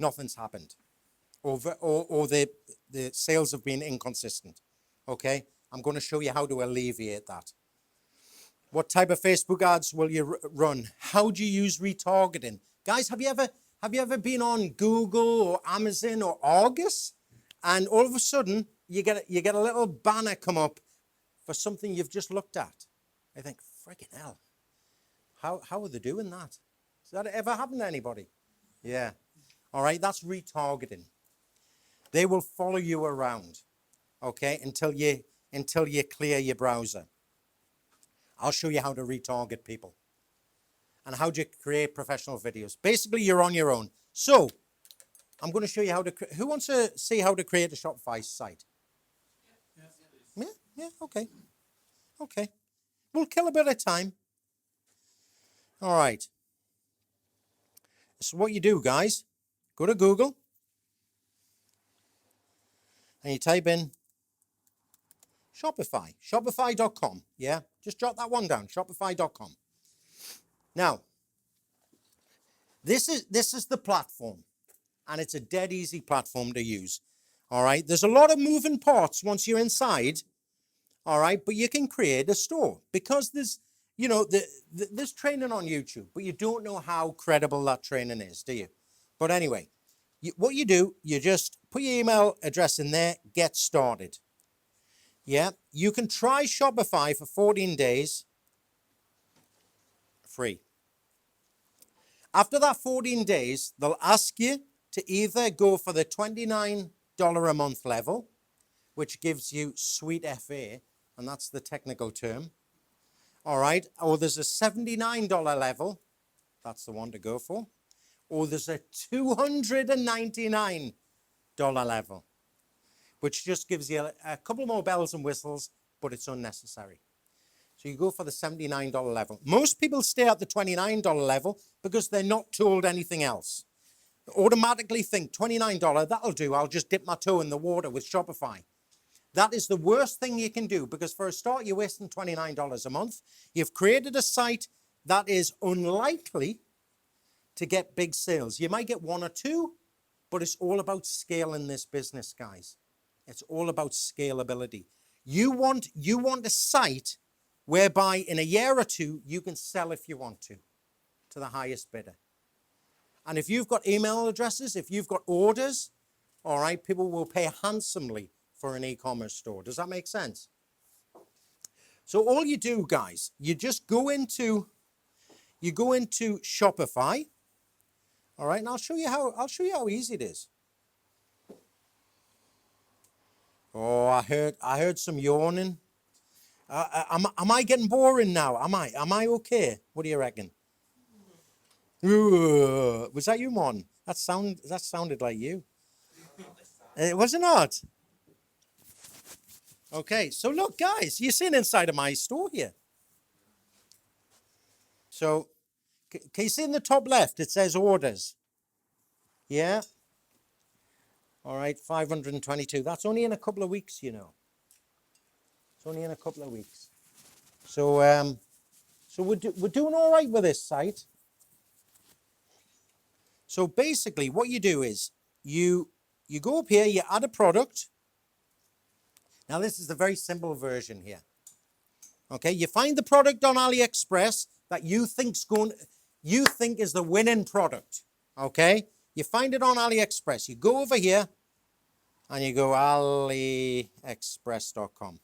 nothing's happened. Or the sales have been inconsistent. Okay? I'm going to show you how to alleviate that. What type of Facebook ads will you run? How do you use retargeting? Guys, have you ever been on Google or Amazon or Argus, and all of a sudden you get a little banner come up for something you've just looked at? I think, freaking hell, how are they doing that? Has that ever happened to anybody? Yeah. All right, that's retargeting. They will follow you around, okay, until you clear your browser. I'll show you how to retarget people and how do you create professional videos. Basically, you're on your own. So I'm going to show you how to, who wants to see how to create a Shopify site? Yeah, okay. Okay. We'll kill a bit of time. All right. So what you do, guys, go to Google and you type in Shopify, shopify.com. Yeah, just jot that one down, shopify.com. Now, this is the platform, and it's a dead easy platform to use. All right, there's a lot of moving parts once you're inside. All right, but you can create a store because there's, there's training on YouTube, but you don't know how credible that training is, do you? But anyway, what you do, you just put your email address in there, get started. Yeah, you can try Shopify for 14 days free. After that 14 days, they'll ask you to either go for the $29 a month level, which gives you sweet FA, and that's the technical term. All right, or there's a $79 level, that's the one to go for, or there's a $299 level, which just gives you a couple more bells and whistles, but it's unnecessary. So you go for the $79 level. Most people stay at the $29 level because they're not told anything else. They automatically think $29, that'll do. I'll just dip my toe in the water with Shopify. That is the worst thing you can do because for a start, you're wasting $29 a month. You've created a site that is unlikely to get big sales. You might get one or two, but it's all about scaling this business, guys. It's all about scalability. You want a site whereby in a year or two, you can sell if you want to the highest bidder. And if you've got email addresses, if you've got orders, all right, people will pay handsomely for an e-commerce store. Does that make sense? So all you do, guys, you just go into Shopify. All right, and I'll show you how easy it is. Oh, I heard some yawning. Am I getting boring now? Am I okay? What do you reckon? Ooh, was that you, Mon? That sounded like you. Was it not? Okay, so look, guys, you're seeing inside of my store here. So, can you see in the top left? It says orders. Yeah. All right, 522. That's only in a couple of weeks, you know. It's only in a couple of weeks. So, we're doing all right with this site. So basically, what you do is you go up here, you add a product. Now, this is the very simple version here. Okay, you find the product on AliExpress that you think is the winning product. Okay, you find it on AliExpress. You go over here and you go aliexpress.com.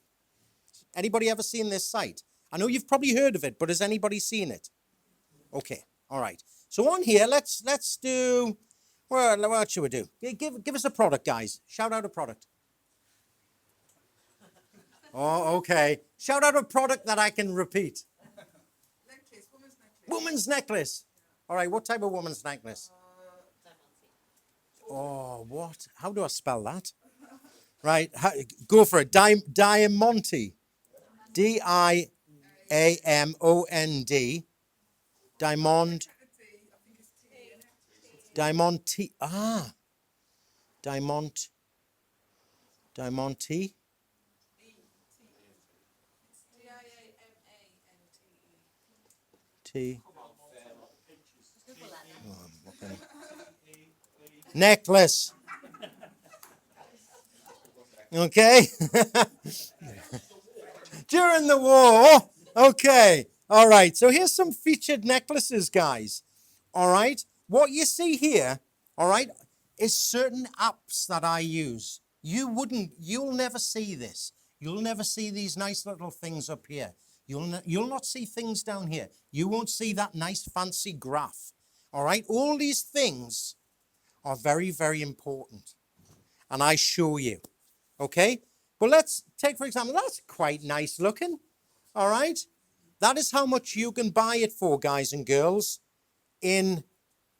Anybody ever seen this site? I know you've probably heard of it, but has anybody seen it? Okay, all right. So on here, let's do, well, what should we do? Give us a product, guys. Shout out a product. Oh, okay. Shout out a product that I can repeat. Necklace, woman's necklace. Woman's necklace. All right, what type of woman's necklace? Oh, what? How do I spell that? Right, go for it. Diamond. Diamond. Diamond. Diamond T. Ah. Diamond. Diamond T. T. Oh, okay. Necklace. Okay. During the war. Okay. All right. So here's some featured necklaces, guys. All right. What you see here, all right, is certain apps that I use. You'll never see this. You'll never see these nice little things up here. You'll not see things down here. You won't see that nice fancy graph. All right. All these things are very, very important. And I show you. Okay. Well, let's take, for example, that's quite nice looking. All right. That is how much you can buy it for, guys and girls, in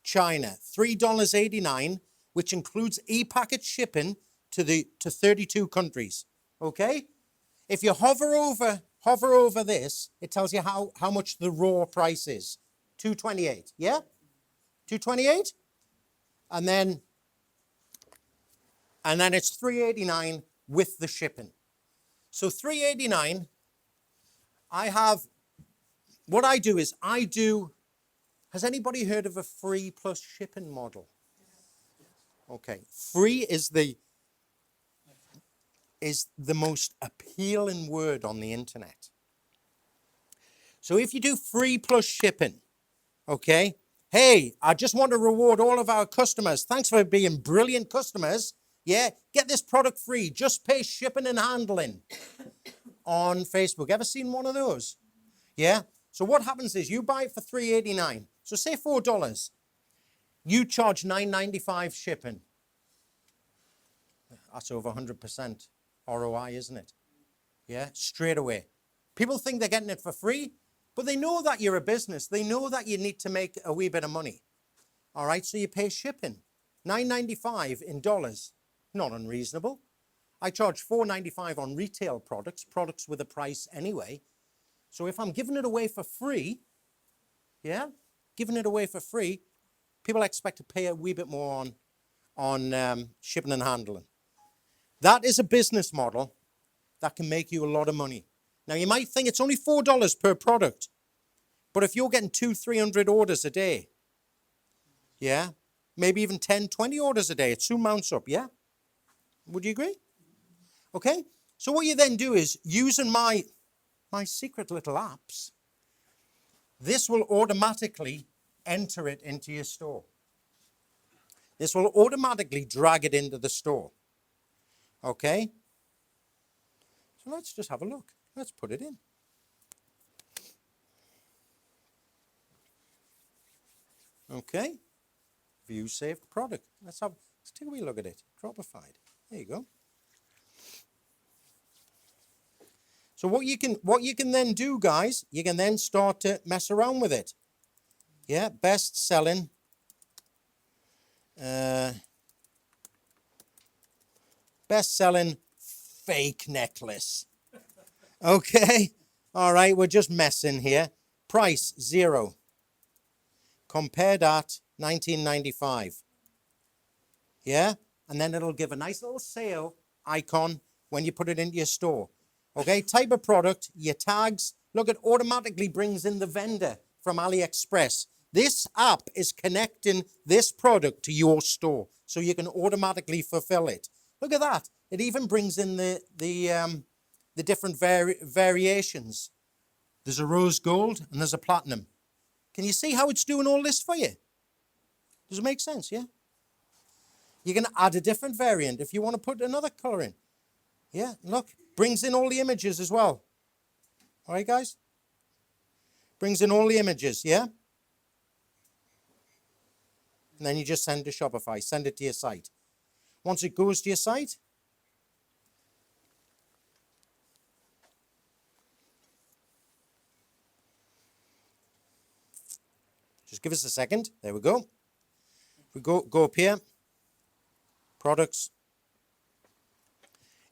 China. $3.89, which includes e-packet shipping to 32 countries. Okay? If you hover over this, it tells you how much the raw price is. $2.28. Yeah? $2.28? And then it's $3.89 with the shipping. So $3.89, what I do is has anybody heard of a free plus shipping model? Okay. Free is the most appealing word on the internet. So if you do free plus shipping, okay, hey, I just want to reward all of our customers. Thanks for being brilliant customers. Yeah, get this product free. Just pay shipping and handling on Facebook. Ever seen one of those? Yeah. So what happens is you buy it for $3.89. So say $4. You charge $9.95 shipping. That's over 100% ROI, isn't it? Yeah, straight away. People think they're getting it for free, but they know that you're a business. They know that you need to make a wee bit of money. All right, so you pay shipping. $9.95 in dollars. Not unreasonable. I charge $4.95 on retail products with a price anyway. So if I'm giving it away for free, yeah, giving it away for free, people expect to pay a wee bit more on shipping and handling. That is a business model that can make you a lot of money. Now, you might think it's only $4 per product, but if you're getting 200-300 orders a day, yeah, maybe even 10, 20 orders a day, it soon mounts up, yeah? Would you agree? Okay, so what you then do is, using my secret little apps, this will automatically enter it into your store. This will automatically drag it into the store. Okay? So let's just have a look. Let's put it in. Okay. View saved product. Let's take a wee look at it. Dropified. There you go. So what you can then do, guys, you can then start to mess around with it. Yeah, best selling. Best selling fake necklace. Okay. All right, we're just messing here. Price, 0. Compare that, $19.95. Yeah? And then it'll give a nice little sale icon when you put it into your store. Okay, type of product, your tags. Look, it automatically brings in the vendor from AliExpress. This app is connecting this product to your store, so you can automatically fulfill it. Look at that. It even brings in the different variations. There's a rose gold and there's a platinum. Can you see how it's doing all this for you? Does it make sense, yeah? You can add a different variant if you want to put another color in. Yeah, look, brings in all the images as well. All right, guys? Brings in all the images, yeah? And then you just send to Shopify, send it to your site. Once it goes to your site, just give us a second. There we go. If we go up here, products,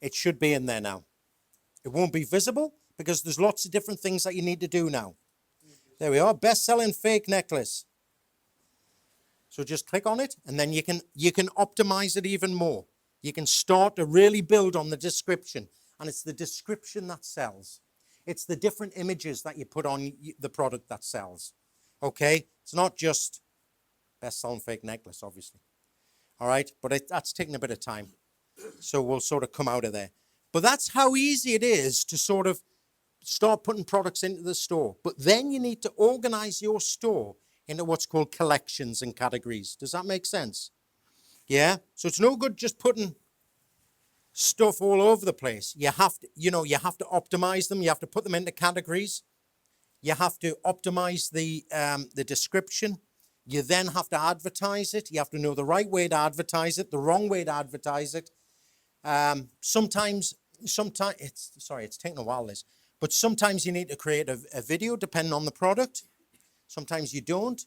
it should be in there now. It won't be visible because there's lots of different things that you need to do now. There we are, best-selling fake necklace. So just click on it, and then you can optimize it even more. You can start to really build on the description, and it's the description that sells. It's the different images that you put on the product that sells. Okay? It's not just best-selling fake necklace, obviously. All right? But that's taking a bit of time. So we'll sort of come out of there. But that's how easy it is to sort of start putting products into the store. But then you need to organize your store into what's called collections and categories. Does that make sense? Yeah? So it's no good just putting stuff all over the place. You have to, you have to optimize them. You have to put them into categories. You have to optimize the description. You then have to advertise it. You have to know the right way to advertise it, the wrong way to advertise it. Sometimes it's taking a while, this, but sometimes you need to create a video depending on the product. Sometimes you don't.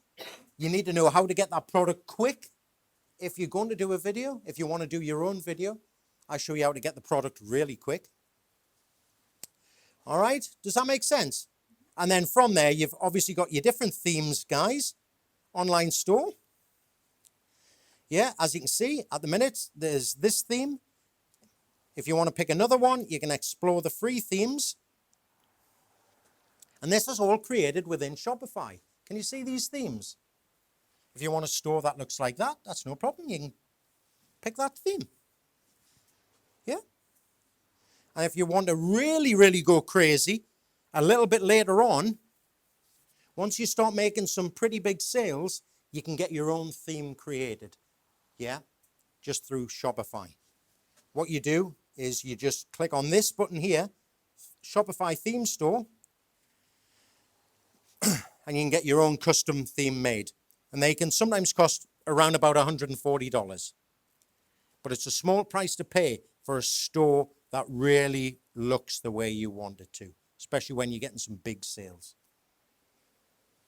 You need to know how to get that product quick. If you're going to do a video, if you want to do your own video, I'll show you how to get the product really quick. All right, does that make sense? And then from there, you've obviously got your different themes, guys. Online store. Yeah, as you can see, at the minute, there's this theme. If you want to pick another one, you can explore the free themes. And this is all created within Shopify. Can you see these themes? If you want a store that looks like that, that's no problem. You can pick that theme. Yeah? And if you want to really, really go crazy, a little bit later on, once you start making some pretty big sales, you can get your own theme created. Yeah? Just through Shopify. What you do is you just click on this button here, Shopify Theme Store, and you can get your own custom theme made. And they can sometimes cost around about $140. But it's a small price to pay for a store that really looks the way you want it to, especially when you're getting some big sales.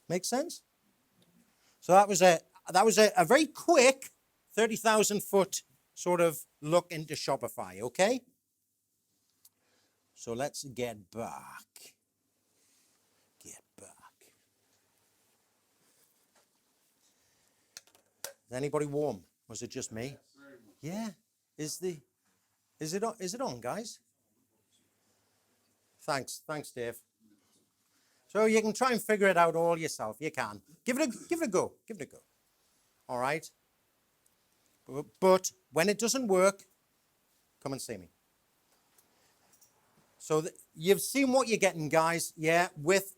Make sense? So that was a very quick 30,000 foot sort of look into Shopify, okay? So let's get back. Is anybody warm? Was it just me? Yeah. Is it on, guys? Thanks, Dave. So you can try and figure it out all yourself. You can. Give it a go. Give it a go. All right. But when it doesn't work, come and see me. So you've seen what you're getting, guys. Yeah.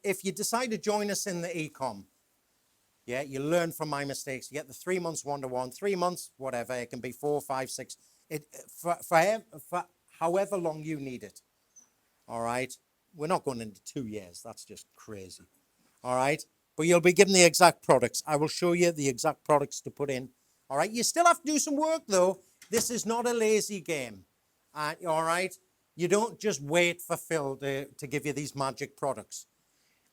If you decide to join us in the e-com, yeah, you learn from my mistakes. You get the 3 months one-to-one, 3 months, whatever. It can be 4, 5, 6. For however long you need it. All right. We're not going into 2 years. That's just crazy. All right. But you'll be given the exact products. I will show you the exact products to put in. All right. You still have to do some work, though. This is not a lazy game. All right. You don't just wait for Phil to give you these magic products.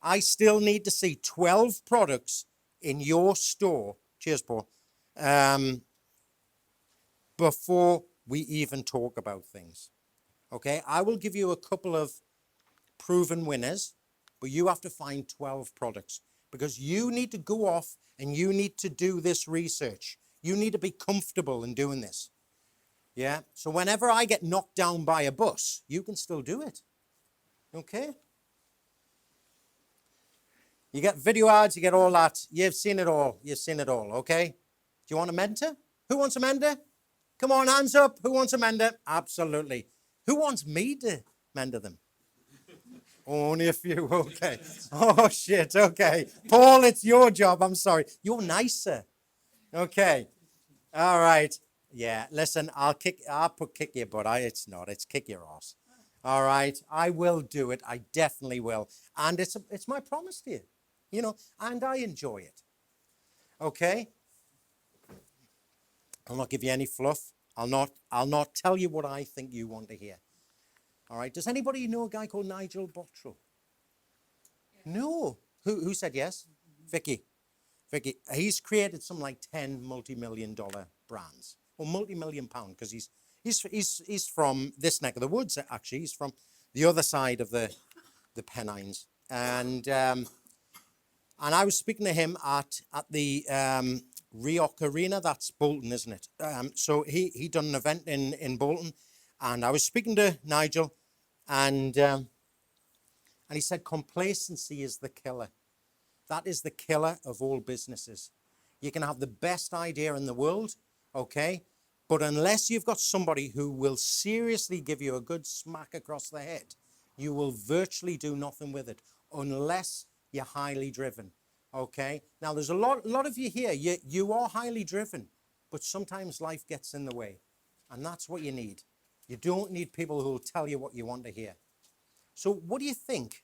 I still need to see 12 products in your store, cheers, Paul, before we even talk about things. Okay, I will give you a couple of proven winners, but you have to find 12 products because you need to go off and you need to do this research. You need to be comfortable in doing this. Yeah, so whenever I get knocked down by a bus, you can still do it. Okay? You get video ads, you get all that. You've seen it all. You've seen it all, okay? Do you want a mentor? Who wants a mentor? Come on, hands up. Who wants a mentor? Absolutely. Who wants me to mentor them? Only a few, okay. Oh, shit, okay. Paul, it's your job. I'm sorry. You're nicer. Okay. All right. Yeah, listen, I'll put kick your butt. It's not. It's kick your ass. All right. I will do it. I definitely will. And it's my promise to you. you know, and I enjoy it. Okay? I'll not give you any fluff. I'll not tell you what I think you want to hear. All right? Does anybody know a guy called Nigel Bottrell? No. Who said yes? Vicky. Vicky. He's created some like 10 multi-million-dollar brands, or multi-million-pound, because he's from this neck of the woods. Actually, he's from the other side of the Pennines, and I was speaking to him at the Rioch Arena. That's Bolton, isn't it? So he done an event in Bolton, and I was speaking to Nigel, and he said complacency is the killer. That is the killer of all businesses. You can have the best idea in the world, okay? But unless you've got somebody who will seriously give you a good smack across the head, you will virtually do nothing with it unless you're highly driven, okay? Now, there's a lot of you here. You are highly driven, but sometimes life gets in the way, and that's what you need. You don't need people who will tell you what you want to hear. So what do you think?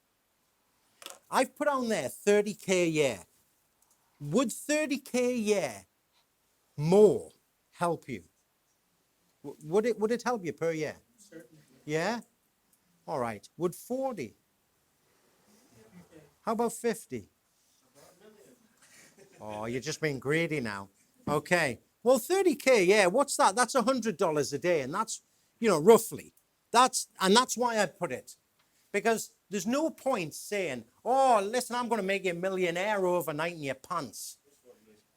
I've put on there 30K a year. Would 30K a year more help you? Would it help you per year? Certainly. Yeah? All right. Would 40? How about 50? Oh, you're just being greedy now. Okay. Well, 30K, yeah, what's that? That's $100 a day, and that's, you know, roughly. That's why I put it. Because there's no point saying, oh, listen, I'm going to make you a millionaire overnight in your pants.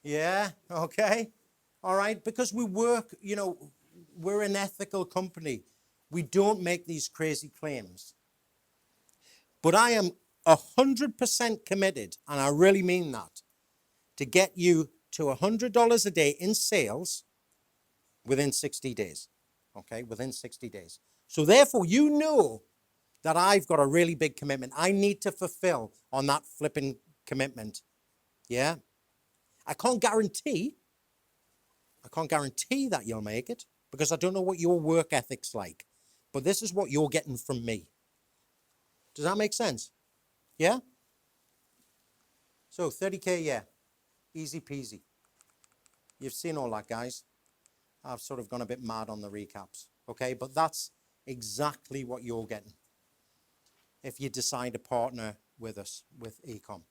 Yeah, okay. All right, because we work, you know, we're an ethical company. We don't make these crazy claims. But I am 100% committed, and I really mean that, to get you to $100 a day in sales within 60 days. Okay, within 60 days. So therefore, you know that I've got a really big commitment. I need to fulfill on that flipping commitment. Yeah? I can't guarantee that you'll make it because I don't know what your work ethic's like. But this is what you're getting from me. Does that make sense? Yeah? So 30K, yeah. Easy peasy. You've seen all that, guys. I've sort of gone a bit mad on the recaps. Okay? But that's exactly what you're getting if you decide to partner with us, with Ecom.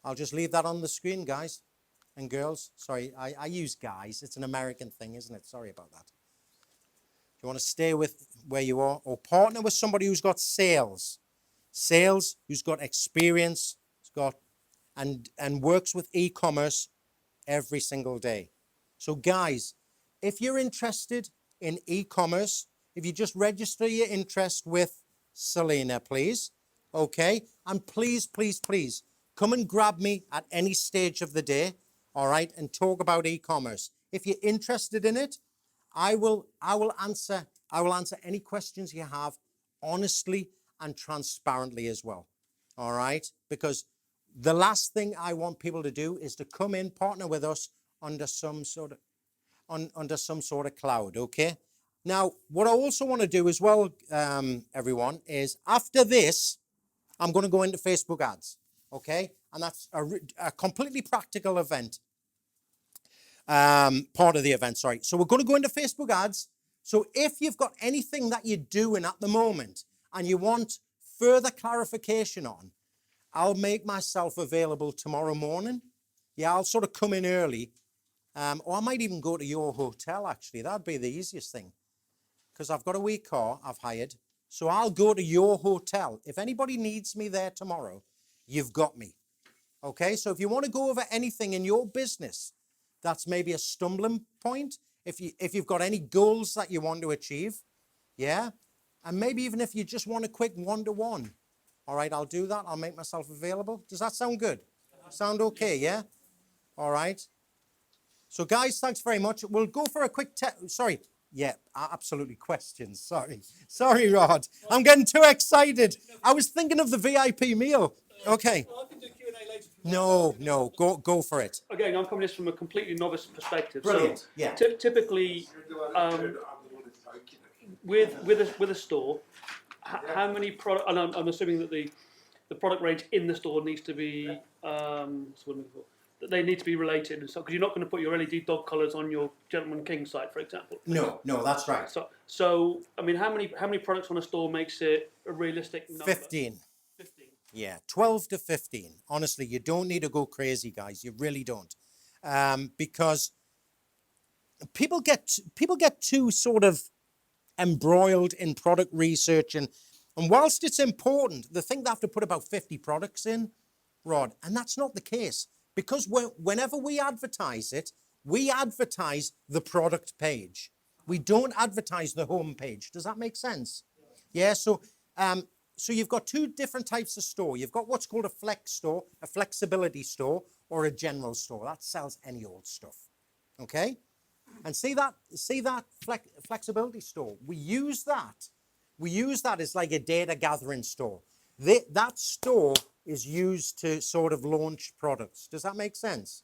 I'll just leave that on the screen, guys and girls. Sorry, I use guys. It's an American thing, isn't it? Sorry about that. If you want to stay with where you are, or partner with somebody who's got sales, who's got experience, who's got and works with e-commerce every single day. So guys, if you're interested in e-commerce, if you just register your interest with Selena, please. Okay? And please, please, please, come and grab me at any stage of the day, all right, and talk about e-commerce. If you're interested in it, I will answer any questions you have honestly and transparently as well. All right? Because the last thing I want people to do is to come in, partner with us under some sort of cloud, okay? Now, what I also want to do as well, everyone, is after this, I'm going to go into Facebook ads, okay? And that's a completely practical event, part of the event, sorry. So we're going to go into Facebook ads. So if you've got anything that you're doing at the moment and you want further clarification on, I'll make myself available tomorrow morning. Yeah, I'll sort of come in early. Or I might even go to your hotel, actually. That'd be the easiest thing. Because I've got a wee car I've hired. So I'll go to your hotel. If anybody needs me there tomorrow, you've got me. Okay? So if you want to go over anything in your business, that's maybe a stumbling point. If you've got any goals that you want to achieve, yeah? And maybe even if you just want a quick one-to-one, all right, I'll do that. I'll make myself available. Does that sound good? Sound okay, yeah? All right. So guys, thanks very much. We'll go for a quick sorry. Yeah, absolutely. Questions. Sorry, Rod. I'm getting too excited. I was thinking of the VIP meal. Okay. Well, I can do Q&A later. No. Go for it. Again, I'm coming this from a completely novice perspective. Brilliant. So Yeah. typically, with a store, how many products? And I'm assuming that the product range in the store needs to be what's the word I'm looking for? That they need to be related and so because you're not going to put your LED dog collars on your Gentleman King site, for example. No, that's right. So I mean, how many products on a store makes it a realistic number? 15. 15. Yeah, 12 to 15. Honestly, you don't need to go crazy, guys. You really don't. Because people get too sort of embroiled in product research and whilst it's important, they think they have to put about 50 products in, Rod, and that's not the case. Because whenever we advertise it, we advertise the product page. We don't advertise the home page. Does that make sense? Yeah, so you've got two different types of store. You've got what's called a flex store, a flexibility store, or a general store. That sells any old stuff. Okay? And see that flexibility store? We use that. We use that as like a data gathering store. That store is used to sort of launch products. Does that make sense?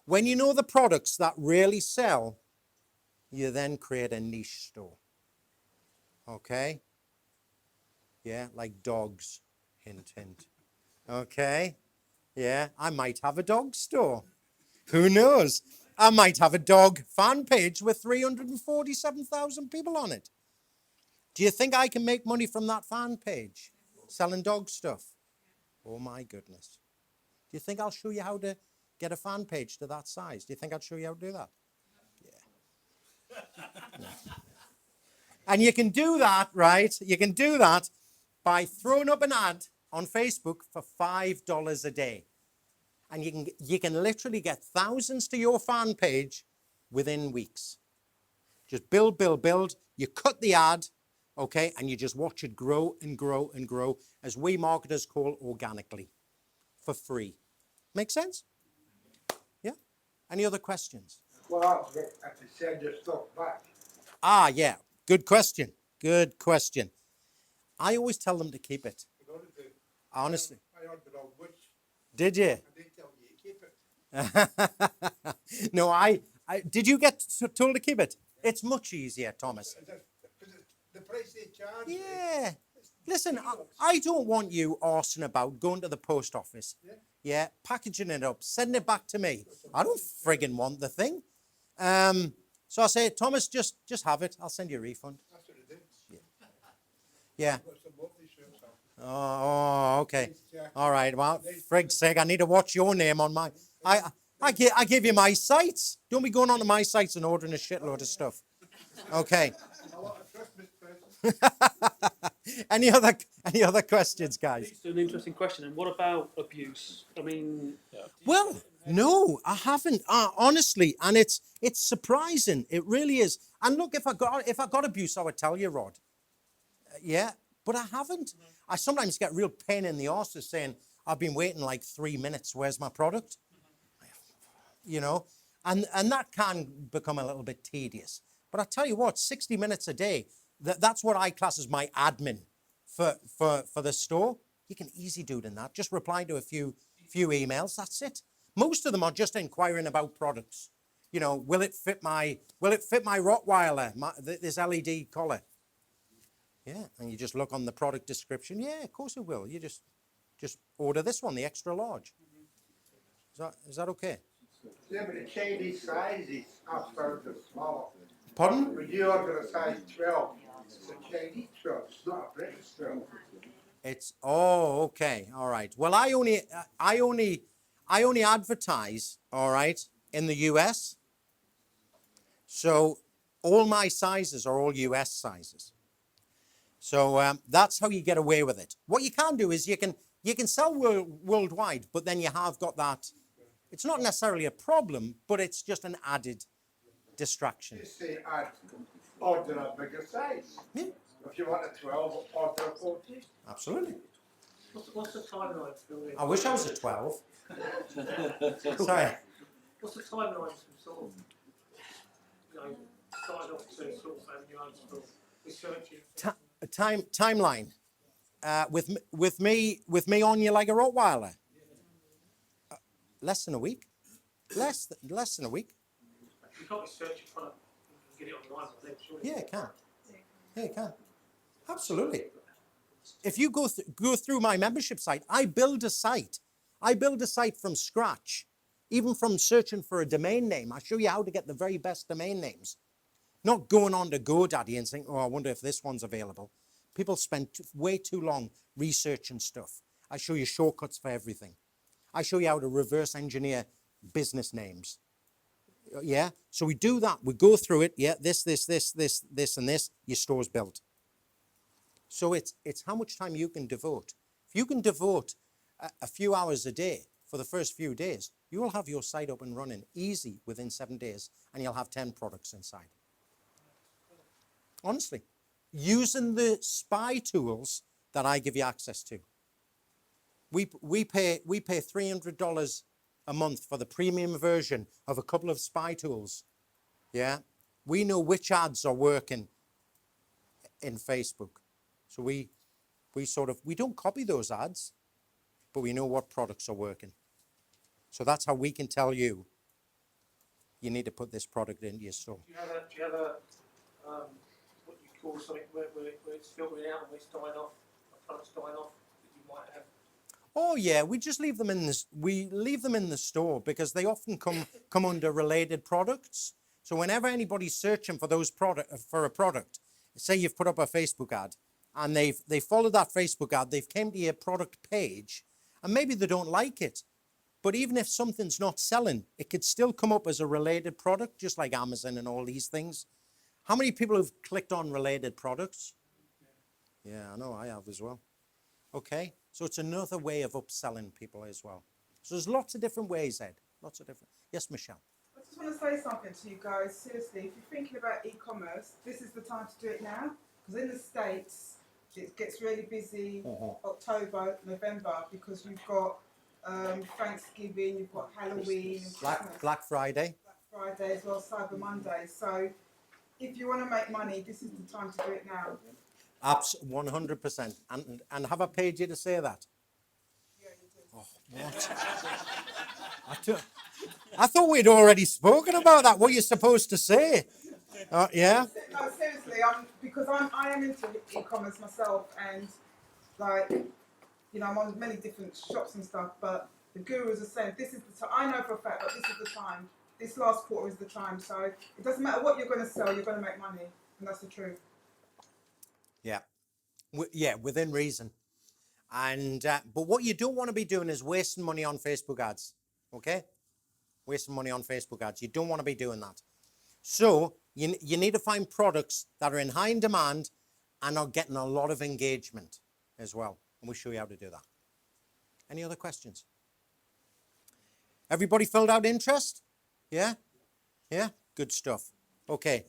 When you know the products that really sell, you then create a niche store. Okay? Yeah, like dogs. Hint, hint. Okay? Yeah, I might have a dog store. Who knows? I might have a dog fan page with 347,000 people on it. Do you think I can make money from that fan page? Selling dog stuff? Oh my goodness. Do you think I'll show you how to get a fan page to that size? Do you think I'd show you how to do that? Yeah. And you can do that, right? You can do that by throwing up an ad on Facebook for $5 a day. And you can literally get thousands to your fan page within weeks. Just build. You cut the ad, okay, and you just watch it grow and grow and grow, as we marketers call organically, for free. Make sense? Yeah? Any other questions? Well, I have to send your stuff back. Ah, yeah. Good question. Good question. I always tell them to keep it. Honestly. I ordered a witch. Did you? And they tell you to keep it. No, I did you get told to keep it? It's much easier, Thomas. Because the price they charge. Yeah. Listen, I don't want you arsing about going to the post office. Yeah, packaging it up, sending it back to me. I don't friggin' want the thing. So I say, Thomas, just have it. I'll send you a refund. That's what it is. Yeah. Got some lovely shirts on. Oh, okay. All right. Well, frig's sake, I need to watch your name on my. I give you my sites. Don't be going on to my sites and ordering a shitload of stuff. Okay. A lot of Christmas presents. Any other questions, guys? It's an interesting question. And what about abuse? I mean, Well, no, I haven't. Honestly, and it's surprising. It really is. And look, if I got abuse, I would tell you, Rod. Yeah, but I haven't. I sometimes get real pain in the arse saying, I've been waiting like 3 minutes. Where's my product? You know, and that can become a little bit tedious. But I tell you what, 60 minutes a day, that's what I class as my admin for the store. You can easily do it in that. Just reply to a few emails. That's it. Most of them are just inquiring about products. You know, will it fit my Rottweiler, this LED collar? Yeah, and you just look on the product description. Yeah, of course it will. You just order this one, the extra large. Is that okay? Yeah, but the Chinese sizes are sort of small. Pardon? When you order a size 12, it's a Chinese 12, it's not a British 12. It's okay, all right. Well, I only advertise, all right, in the US. So all my sizes are all US sizes. So that's how you get away with it. What you can do is you can sell worldwide, but then you have got that. It's not necessarily a problem, but it's just an added distraction. You say I'd order a bigger size. Yeah, If you want a 12, order a 14. absolutely. what's the timeline for I wish I was a 12. Sorry. What's the timeline from sort of, starting off to sort of having your own store, researching? Timeline. With me on you like a Rottweiler. Less than a week. Less than a week. You can't research your product and get it online, I think, surely. Yeah, it can. Yeah, it can. Absolutely. if you go through my membership site, I build a site. I build a site from scratch, even from searching for a domain name. I show you how to get the very best domain names. Not going on to GoDaddy and saying, oh, I wonder if this one's available. People spend way too long researching stuff. I show you shortcuts for everything. I show you how to reverse engineer business names. Yeah, so we do that. We go through it. Yeah, this, and this. Your store's built. So it's how much time you can devote. If you can devote a few hours a day for the first few days, you will have your site up and running easy within 7 days, and you'll have 10 products inside. Honestly, using the spy tools that I give you access to. We pay $300 a month for the premium version of a couple of spy tools. Yeah, we know which ads are working in Facebook, so we don't copy those ads, but we know what products are working. So that's how we can tell you you need to put this product into your store. Do you have a what you call something where it's filtering out and it's dying off, a product's dying off that you might have? Oh yeah, we just leave them in this. We leave them in the store because they often come under related products. So whenever anybody's searching for a product, say you've put up a Facebook ad, and they followed that Facebook ad, they've came to your product page, and maybe they don't like it, but even if something's not selling, it could still come up as a related product, just like Amazon and all these things. How many people have clicked on related products? Yeah, I know I have as well. Okay, so it's another way of upselling people as well. So there's lots of different ways, Ed. Lots of different. Yes, Michelle. I just want to say something to you guys. Seriously, if you're thinking about e-commerce, this is the time to do it now. Because in the States, it gets really busy October, November, because you've got Thanksgiving, you've got Halloween, and Christmas. Black Friday. Black Friday as well, Cyber Monday. So if you want to make money, this is the time to do it now. 100%. And have I paid you to say that? Yeah, you do. Oh, what? I thought we'd already spoken about that. What you're supposed to say? Yeah. No, seriously, because I am into e-commerce myself, and like, you know, I'm on many different shops and stuff. But the gurus are saying this is the time. I know for a fact that this is the time. This last quarter is the time. So it doesn't matter what you're going to sell, you're going to make money, and that's the truth. Yeah. Yeah, within reason. And but what you don't want to be doing is wasting money on Facebook ads. Okay? Wasting money on Facebook ads. You don't want to be doing that. So you need to find products that are in high demand and are getting a lot of engagement as well. And we'll show you how to do that. Any other questions? Everybody filled out interest? Yeah? Yeah? Good stuff. Okay.